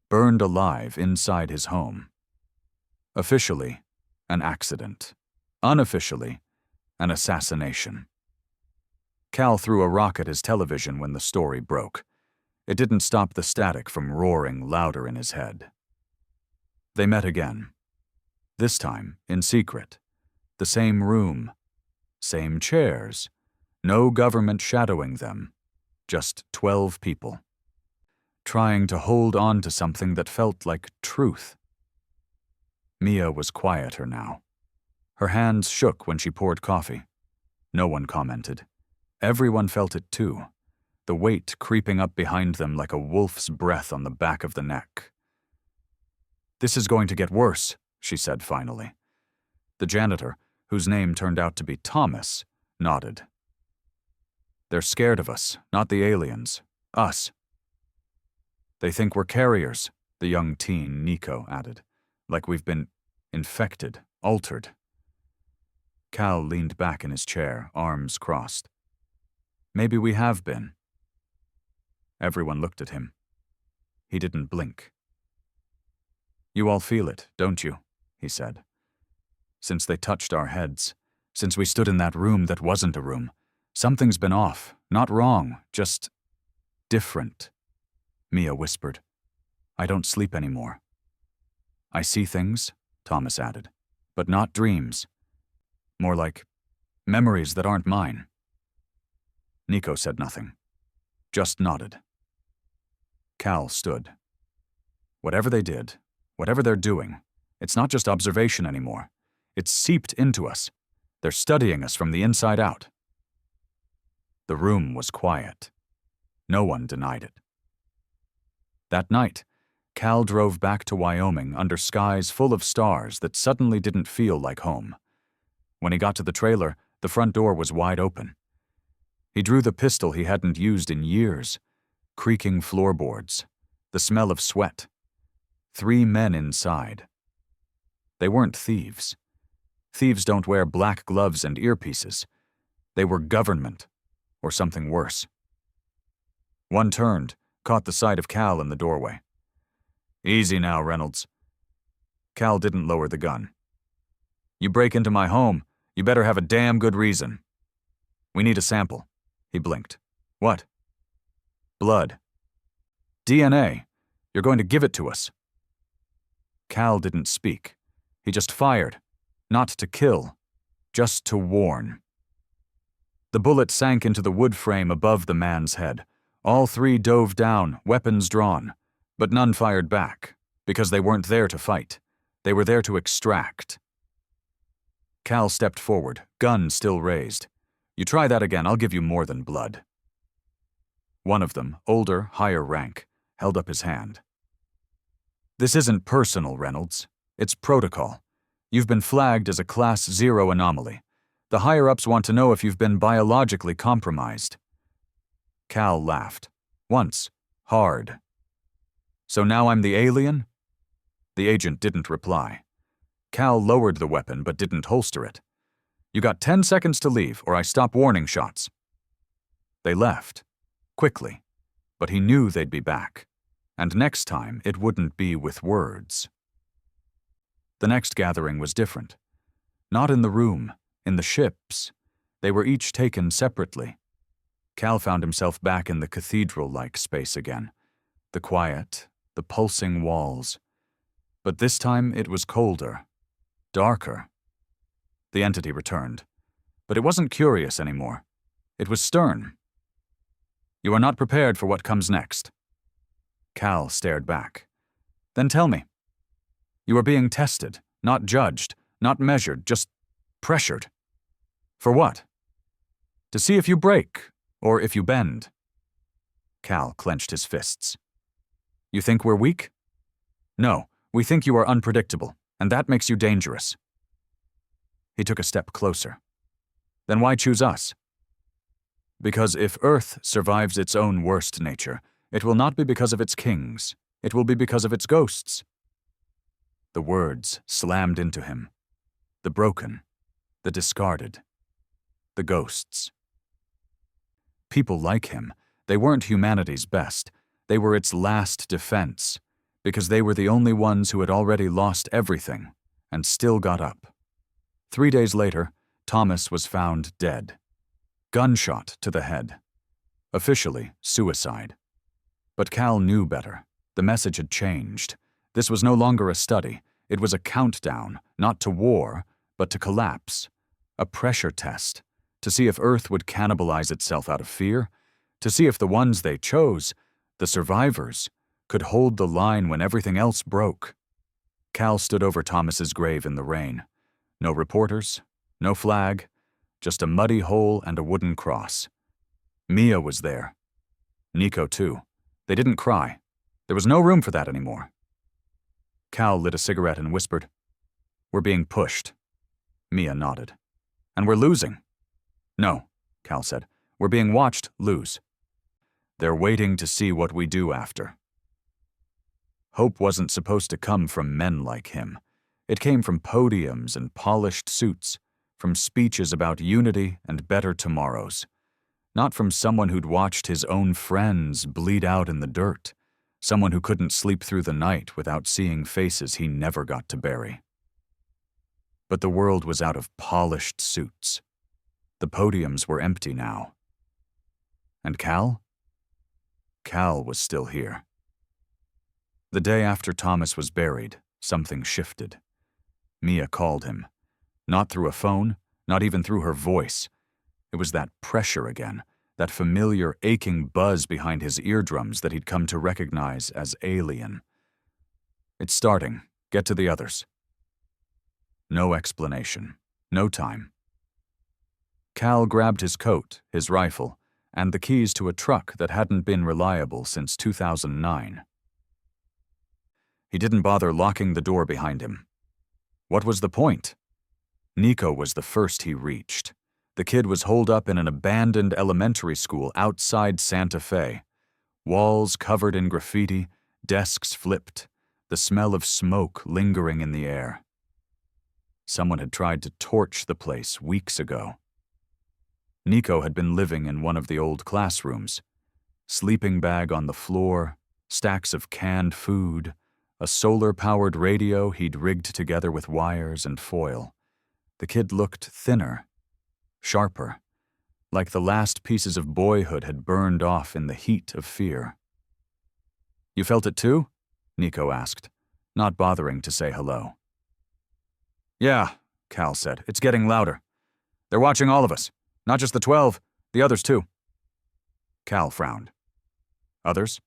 burned alive inside his home. Officially, an accident. Unofficially, an assassination. Cal threw a rock at his television when the story broke. It didn't stop the static from roaring louder in his head. They met again. This time, in secret. The same room. Same chairs. No government shadowing them. Just 12 people. Trying to hold on to something that felt like truth. Mia was quieter now. Her hands shook when she poured coffee. No one commented. Everyone felt it too. The weight creeping up behind them like a wolf's breath on the back of the neck. "This is going to get worse," she said finally. The janitor, whose name turned out to be Thomas, nodded. "They're scared of us, not the aliens. Us." "They think we're carriers," the young teen, Nico, added. "Like we've been infected, altered." Cal leaned back in his chair, arms crossed. "Maybe we have been." Everyone looked at him. He didn't blink. "You all feel it, don't you?" he said. "Since they touched our heads, since we stood in that room that wasn't a room, something's been off, not wrong, just different." Mia whispered. "I don't sleep anymore." "I see things," Thomas added, "but not dreams. More like memories that aren't mine." Nico said nothing, just nodded. Cal stood. Whatever they did, whatever they're doing, it's not just observation anymore. It's seeped into us. They're studying us from the inside out. The room was quiet. No one denied it. That night, Cal drove back to Wyoming under skies full of stars that suddenly didn't feel like home. When he got to the trailer, the front door was wide open. He drew the pistol he hadn't used in years. Creaking floorboards. The smell of sweat. 3 men inside. They weren't thieves. Thieves don't wear black gloves and earpieces. They were government, or something worse. One turned, caught the sight of Cal in the doorway. "Easy now, Reynolds." Cal didn't lower the gun. "You break into my home, you better have a damn good reason." "We need a sample." He blinked. "What?" "Blood. DNA. You're going to give it to us." Cal didn't speak. He just fired. Not to kill, just to warn. The bullet sank into the wood frame above the man's head. All 3 dove down, weapons drawn, but none fired back, because they weren't there to fight. They were there to extract. Cal stepped forward, gun still raised. "You try that again, I'll give you more than blood." One of them, older, higher rank, held up his hand. "This isn't personal, Reynolds. It's protocol. You've been flagged as a Class 0 anomaly. The higher-ups want to know if you've been biologically compromised." Cal laughed. Once. Hard. "So now I'm the alien?" The agent didn't reply. Cal lowered the weapon but didn't holster it. "You got 10 seconds to leave, or I stop warning shots." They left. Quickly. But he knew they'd be back. And next time, it wouldn't be with words. The next gathering was different. Not in the room, in the ships. They were each taken separately. Cal found himself back in the cathedral-like space again. the quiet, the pulsing walls. But this time it was colder, darker. The entity returned, but it wasn't curious anymore. It was stern. "You are not prepared for what comes next." Cal stared back. "Then tell me. You are being tested, not judged, not measured, just pressured. For what? To see if you break, or if you bend." Cal clenched his fists. "You think we're weak? No, we think you are unpredictable, and that makes you dangerous." He took a step closer. "Then why choose us?" "Because if Earth survives its own worst nature, it will not be because of its kings. It will be because of its ghosts." The words slammed into him. The broken, the discarded, the ghosts. People like him, they weren't humanity's best. They were its last defense, because they were the only ones who had already lost everything and still got up. 3 days later, Thomas was found dead. Gunshot to the head. Officially, suicide. But Cal knew better. The message had changed. This was no longer a study. It was a countdown, not to war, but to collapse. A pressure test, to see if Earth would cannibalize itself out of fear, to see if the ones they chose, the survivors, could hold the line when everything else broke. Cal stood over Thomas's grave in the rain. No reporters, no flag, just a muddy hole and a wooden cross. Mia was there. Nico, too. They didn't cry. There was no room for that anymore. Cal lit a cigarette and whispered, "We're being pushed." Mia nodded. "And we're losing." "No," Cal said. "We're being watched lose. They're waiting to see what we do after." Hope wasn't supposed to come from men like him. It came from podiums and polished suits, from speeches about unity and better tomorrows. Not from someone who'd watched his own friends bleed out in the dirt, someone who couldn't sleep through the night without seeing faces he never got to bury. But the world was out of polished suits. The podiums were empty now. And Cal? Cal was still here. The day after Thomas was buried, something shifted. Mia called him. Not through a phone, not even through her voice. It was that pressure again, that familiar aching buzz behind his eardrums that he'd come to recognize as alien. "It's starting. Get to the others." No explanation. No time. Cal grabbed his coat, his rifle, and the keys to a truck that hadn't been reliable since 2009. He didn't bother locking the door behind him. What was the point? Nico was the first he reached. The kid was holed up in an abandoned elementary school outside Santa Fe. Walls covered in graffiti, desks flipped, the smell of smoke lingering in the air. Someone had tried to torch the place weeks ago. Nico had been living in one of the old classrooms. Sleeping bag on the floor, stacks of canned food, a solar-powered radio he'd rigged together with wires and foil. The kid looked thinner, sharper, like the last pieces of boyhood had burned off in the heat of fear. "You felt it too?" Nico asked, not bothering to say hello. "Yeah," Cal said. "It's getting louder. They're watching all of us. Not just the 12, the others too." Cal frowned. "Others?"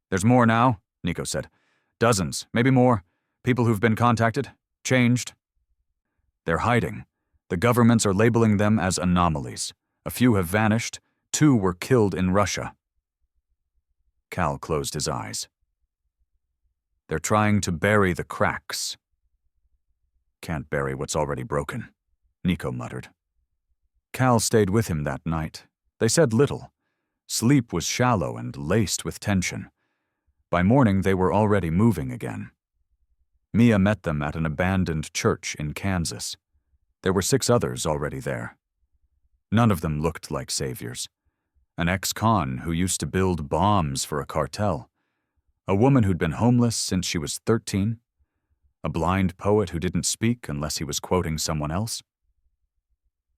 "There's more now," Nico said. "Dozens, maybe more. People who've been contacted, changed. They're hiding. The governments are labeling them as anomalies. A few have vanished. 2 were killed in Russia." Cal closed his eyes. "They're trying to bury the cracks." "Can't bury what's already broken," Nico muttered. Cal stayed with him that night. They said little. Sleep was shallow and laced with tension. By morning, they were already moving again. Mia met them at an abandoned church in Kansas. There were 6 others already there. None of them looked like saviors. An ex-con who used to build bombs for a cartel. A woman who'd been homeless since she was 13. A blind poet who didn't speak unless he was quoting someone else.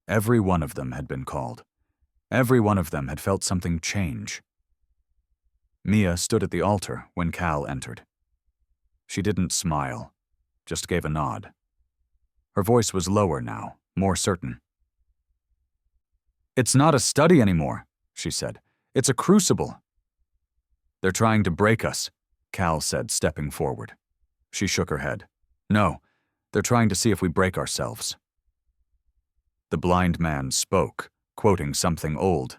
Every one of them had been called. Every one of them had felt something change. Mia stood at the altar when Cal entered. She didn't smile, just gave a nod. Her voice was lower now, more certain. "It's not a study anymore," she said. "It's a crucible." "They're trying to break us," Cal said, stepping forward. She shook her head. "No, they're trying to see if we break ourselves." The blind man spoke, quoting something old.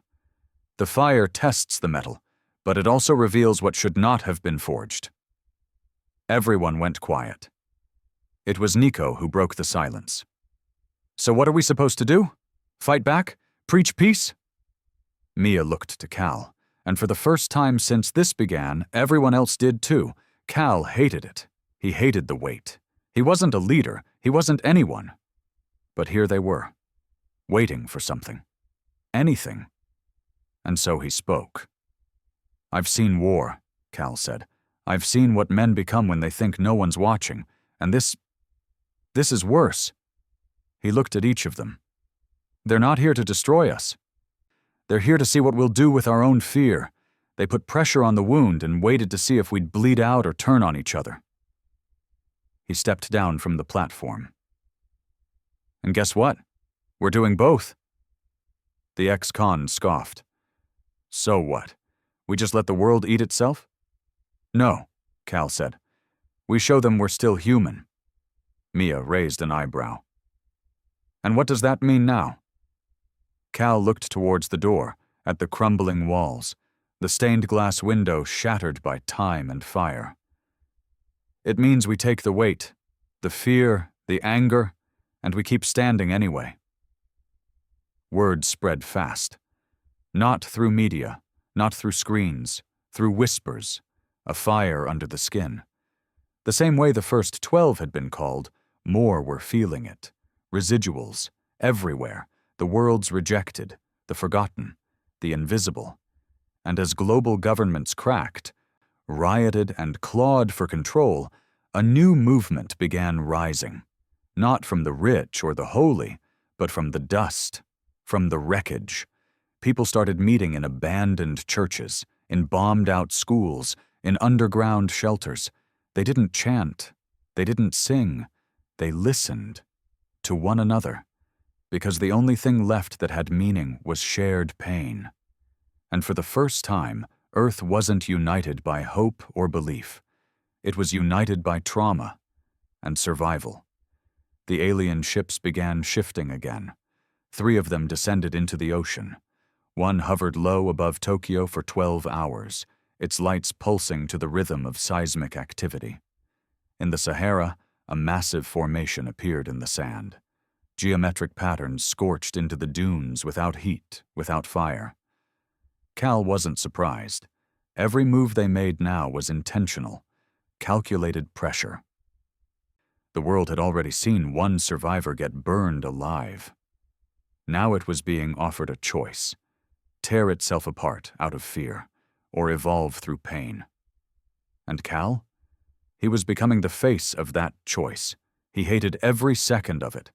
"The fire tests the metal, but it also reveals what should not have been forged." Everyone went quiet. It was Nico who broke the silence. "So what are we supposed to do? Fight back? Preach peace?" Mia looked to Cal, and for the first time since this began, everyone else did too. Cal hated it. He hated the weight. He wasn't a leader. He wasn't anyone. But here they were, waiting for something. Anything. And so he spoke. "I've seen war," Cal said. "I've seen what men become when they think no one's watching, and this is worse." He looked at each of them. "They're not here to destroy us. They're here to see what we'll do with our own fear. They put pressure on the wound and waited to see if we'd bleed out or turn on each other." He stepped down from the platform. "And guess what? We're doing both." The ex-con scoffed. "So what? We just let the world eat itself?" "No," Cal said. "We show them we're still human." Mia raised an eyebrow. "And what does that mean now?" Cal looked towards the door, at the crumbling walls, the stained glass window shattered by time and fire. "It means we take the weight, the fear, the anger, and we keep standing anyway." Word spread fast. Not through media, not through screens, through whispers, a fire under the skin. The same way the first 12 had been called, more were feeling it. Residuals, everywhere, the world's rejected, the forgotten, the invisible. And as global governments cracked, rioted and clawed for control, a new movement began rising. Not from the rich or the holy, but from the dust, from the wreckage. People started meeting in abandoned churches, in bombed-out schools, in underground shelters. They didn't chant. They didn't sing. They listened to one another, because the only thing left that had meaning was shared pain. And for the first time, Earth wasn't united by hope or belief. It was united by trauma and survival. The alien ships began shifting again. 3 of them descended into the ocean. One hovered low above Tokyo for 12 hours, its lights pulsing to the rhythm of seismic activity. In the Sahara, a massive formation appeared in the sand. Geometric patterns scorched into the dunes without heat, without fire. Cal wasn't surprised. Every move they made now was intentional, calculated pressure. The world had already seen one survivor get burned alive. Now it was being offered a choice: tear itself apart out of fear, or evolve through pain. And Cal? He was becoming the face of that choice. He hated every second of it.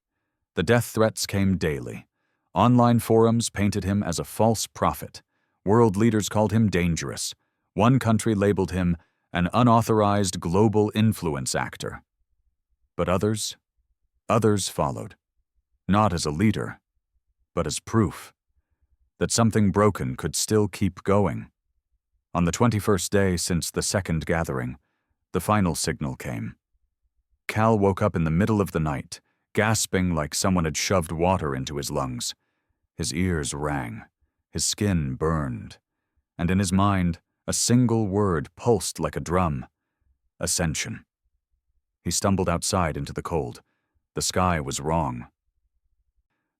The death threats came daily. Online forums painted him as a false prophet. World leaders called him dangerous. One country labeled him an unauthorized global influence actor. But others followed. Not as a leader, but as proof that something broken could still keep going. On the 21st day since the second gathering, the final signal came. Cal woke up in the middle of the night, gasping like someone had shoved water into his lungs. His ears rang, his skin burned, and in his mind, a single word pulsed like a drum: ascension. He stumbled outside into the cold. The sky was wrong.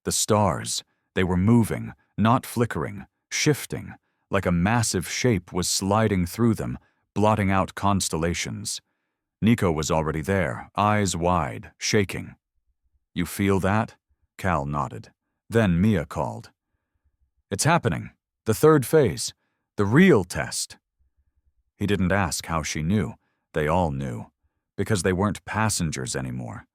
The stars, they were moving, not flickering, shifting, like a massive shape was sliding through them, blotting out constellations. Nico was already there, eyes wide, shaking. "You feel that?" Cal nodded. Then Mia called. "It's happening. The third phase. The real test." He didn't ask how she knew. They all knew. Because they weren't passengers anymore.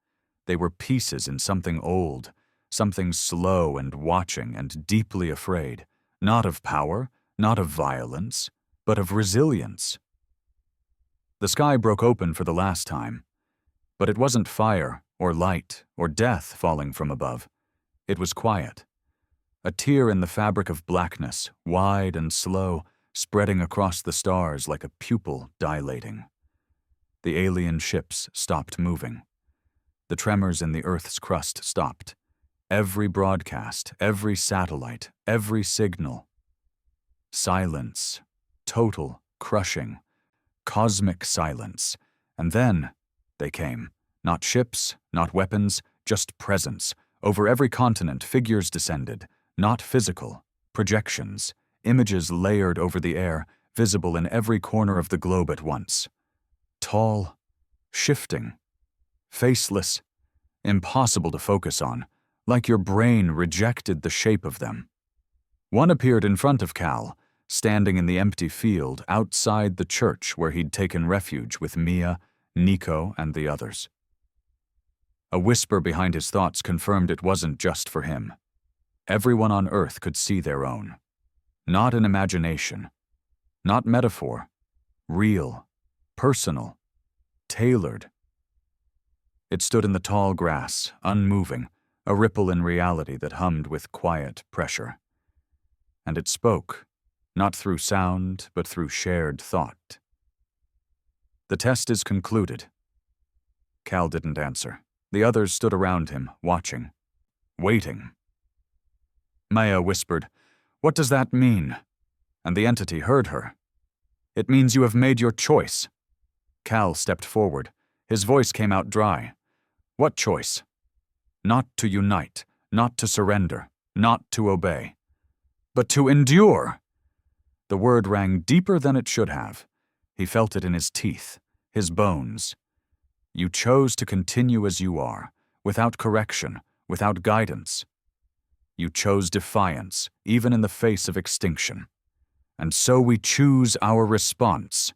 They were pieces in something old, something slow and watching and deeply afraid, not of power, not of violence, but of resilience. The sky broke open for the last time, but it wasn't fire or light or death falling from above. It was quiet. A tear in the fabric of blackness, wide and slow, spreading across the stars like a pupil dilating. The alien ships stopped moving. The tremors in the Earth's crust stopped. Every broadcast, every satellite, every signal. Silence. Total, crushing, cosmic silence. And then they came. Not ships, not weapons, just presence. Over every continent, figures descended. Not physical. Projections. Images layered over the air, visible in every corner of the globe at once. Tall, shifting, faceless, impossible to focus on, like your brain rejected the shape of them. One appeared in front of Cal, standing in the empty field outside the church where he'd taken refuge with Mia, Nico, and the others. A whisper behind his thoughts confirmed it wasn't just for him. Everyone on Earth could see their own. Not an imagination, not metaphor, real, personal, tailored. It stood in the tall grass, unmoving, a ripple in reality that hummed with quiet pressure. And it spoke, not through sound, but through shared thought. The test is concluded. Cal didn't answer. The others stood around him, watching, waiting. Maya whispered, "What does that mean?" And the entity heard her. "It means you have made your choice." Cal stepped forward. His voice came out dry. "What choice?" "Not to unite, not to surrender, not to obey, but to endure." The word rang deeper than it should have. He felt it in his teeth, his bones. You chose to continue as you are, without correction, without guidance. You chose defiance, even in the face of extinction. And so we choose our response.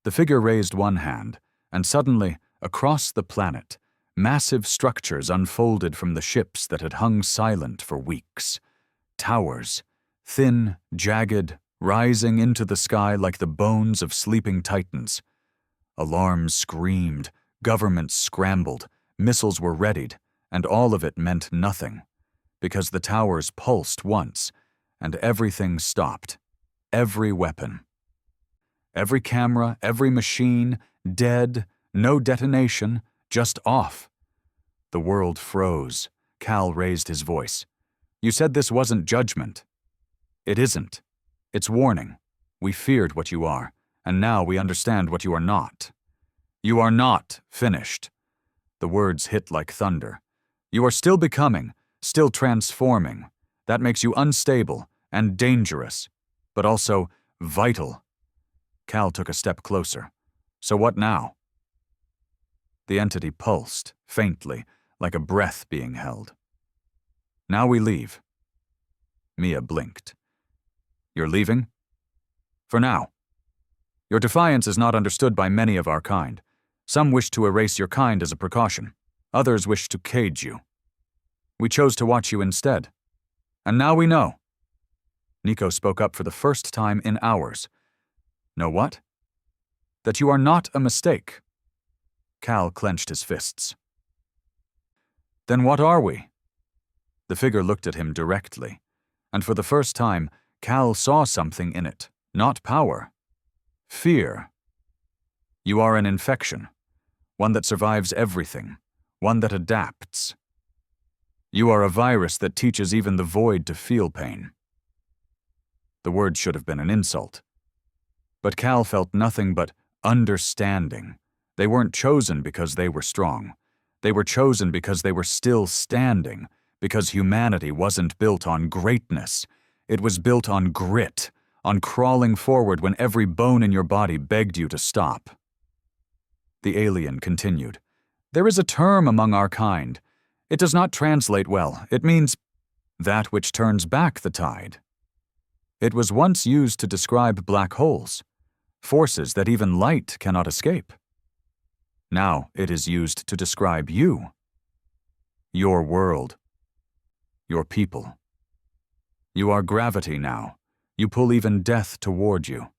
The figure raised one hand, and suddenly, across the planet, massive structures unfolded from the ships that had hung silent for weeks. Towers, thin, jagged, rising into the sky like the bones of sleeping titans. Alarms screamed, governments scrambled, missiles were readied, and all of it meant nothing, because the towers pulsed once, and everything stopped. Every weapon. Every camera, every machine, dead, no detonation, just off. The world froze. Cal raised his voice. "You said this wasn't judgment." "It isn't. It's warning. We feared what you are, and now we understand what you are not. You are not finished." The words hit like thunder. "You are still becoming, still transforming. That makes you unstable and dangerous, but also vital." Cal took a step closer. "So what now?" The entity pulsed, faintly, like a breath being held. "Now we leave." Mia blinked. "You're leaving?" "For now. Your defiance is not understood by many of our kind. Some wish to erase your kind as a precaution. Others wish to cage you. We chose to watch you instead. And now we know." Nico spoke up for the first time in hours. "Know what?" "That you are not a mistake." Cal clenched his fists. "Then what are we?" The figure looked at him directly, and for the first time, Cal saw something in it. Not power. Fear. You are an infection, one that survives everything, one that adapts. You are a virus that teaches even the void to feel pain. The word should have been an insult. But Cal felt nothing but understanding. They weren't chosen because they were strong. They were chosen because they were still standing, because humanity wasn't built on greatness. It was built on grit, on crawling forward when every bone in your body begged you to stop. The alien continued. "There is a term among our kind. It does not translate well. It means that which turns back the tide. It was once used to describe black holes, forces that even light cannot escape. Now it is used to describe you, your world, your people. You are gravity now. You pull even death toward you.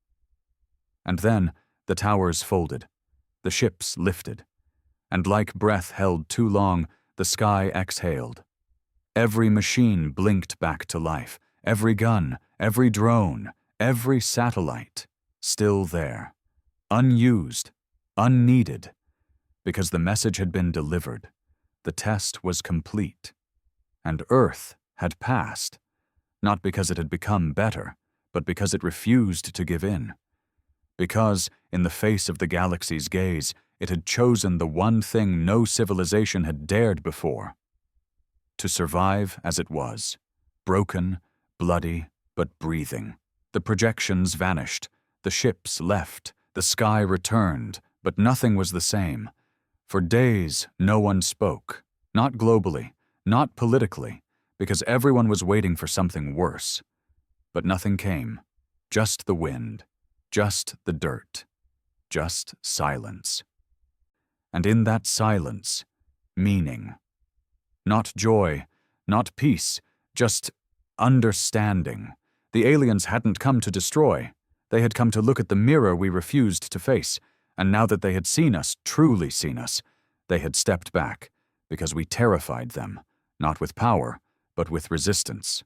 And then the towers folded, the ships lifted, and like breath held too long, the sky exhaled. Every machine blinked back to life, every gun, every drone, every satellite, still there, unused, unneeded, because the message had been delivered, the test was complete, and Earth had passed, not because it had become better, but because it refused to give in. Because, in the face of the galaxy's gaze, it had chosen the one thing no civilization had dared before: to survive as it was, broken, bloody, but breathing. The projections vanished, the ships left, the sky returned, but nothing was the same. For days, no one spoke, not globally, not politically, because everyone was waiting for something worse. But nothing came, just the wind, just the dirt, just silence. And in that silence, meaning. Not joy, not peace, just understanding. The aliens hadn't come to destroy. They had come to look at the mirror we refused to face, and now that they had seen us, truly seen us, they had stepped back, because we terrified them, not with power, but with resistance.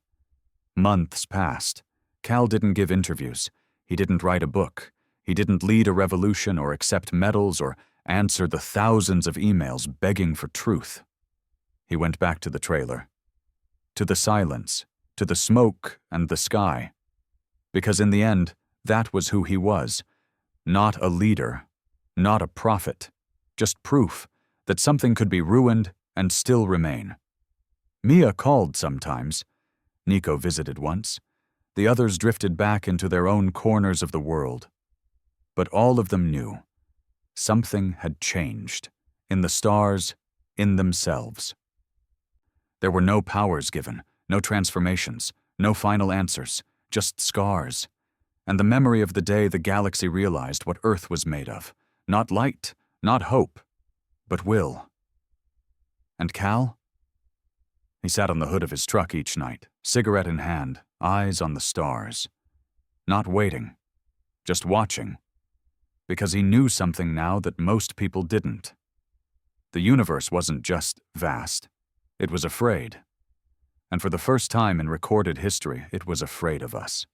Months passed. Cal didn't give interviews. He didn't write a book. He didn't lead a revolution or accept medals or answer the thousands of emails begging for truth. He went back to the trailer, to the silence, to the smoke and the sky. Because in the end, that was who he was. Not a leader, not a prophet, just proof that something could be ruined and still remain. Mia called sometimes. Nico visited once. The others drifted back into their own corners of the world. But all of them knew. Something had changed, in the stars, in themselves. There were no powers given, no transformations, no final answers, just scars. And the memory of the day the galaxy realized what Earth was made of. Not light, not hope, but will. And Cal? He sat on the hood of his truck each night, cigarette in hand, eyes on the stars. Not waiting, just watching. Because he knew something now that most people didn't. The universe wasn't just vast. It was afraid. And for the first time in recorded history, it was afraid of us.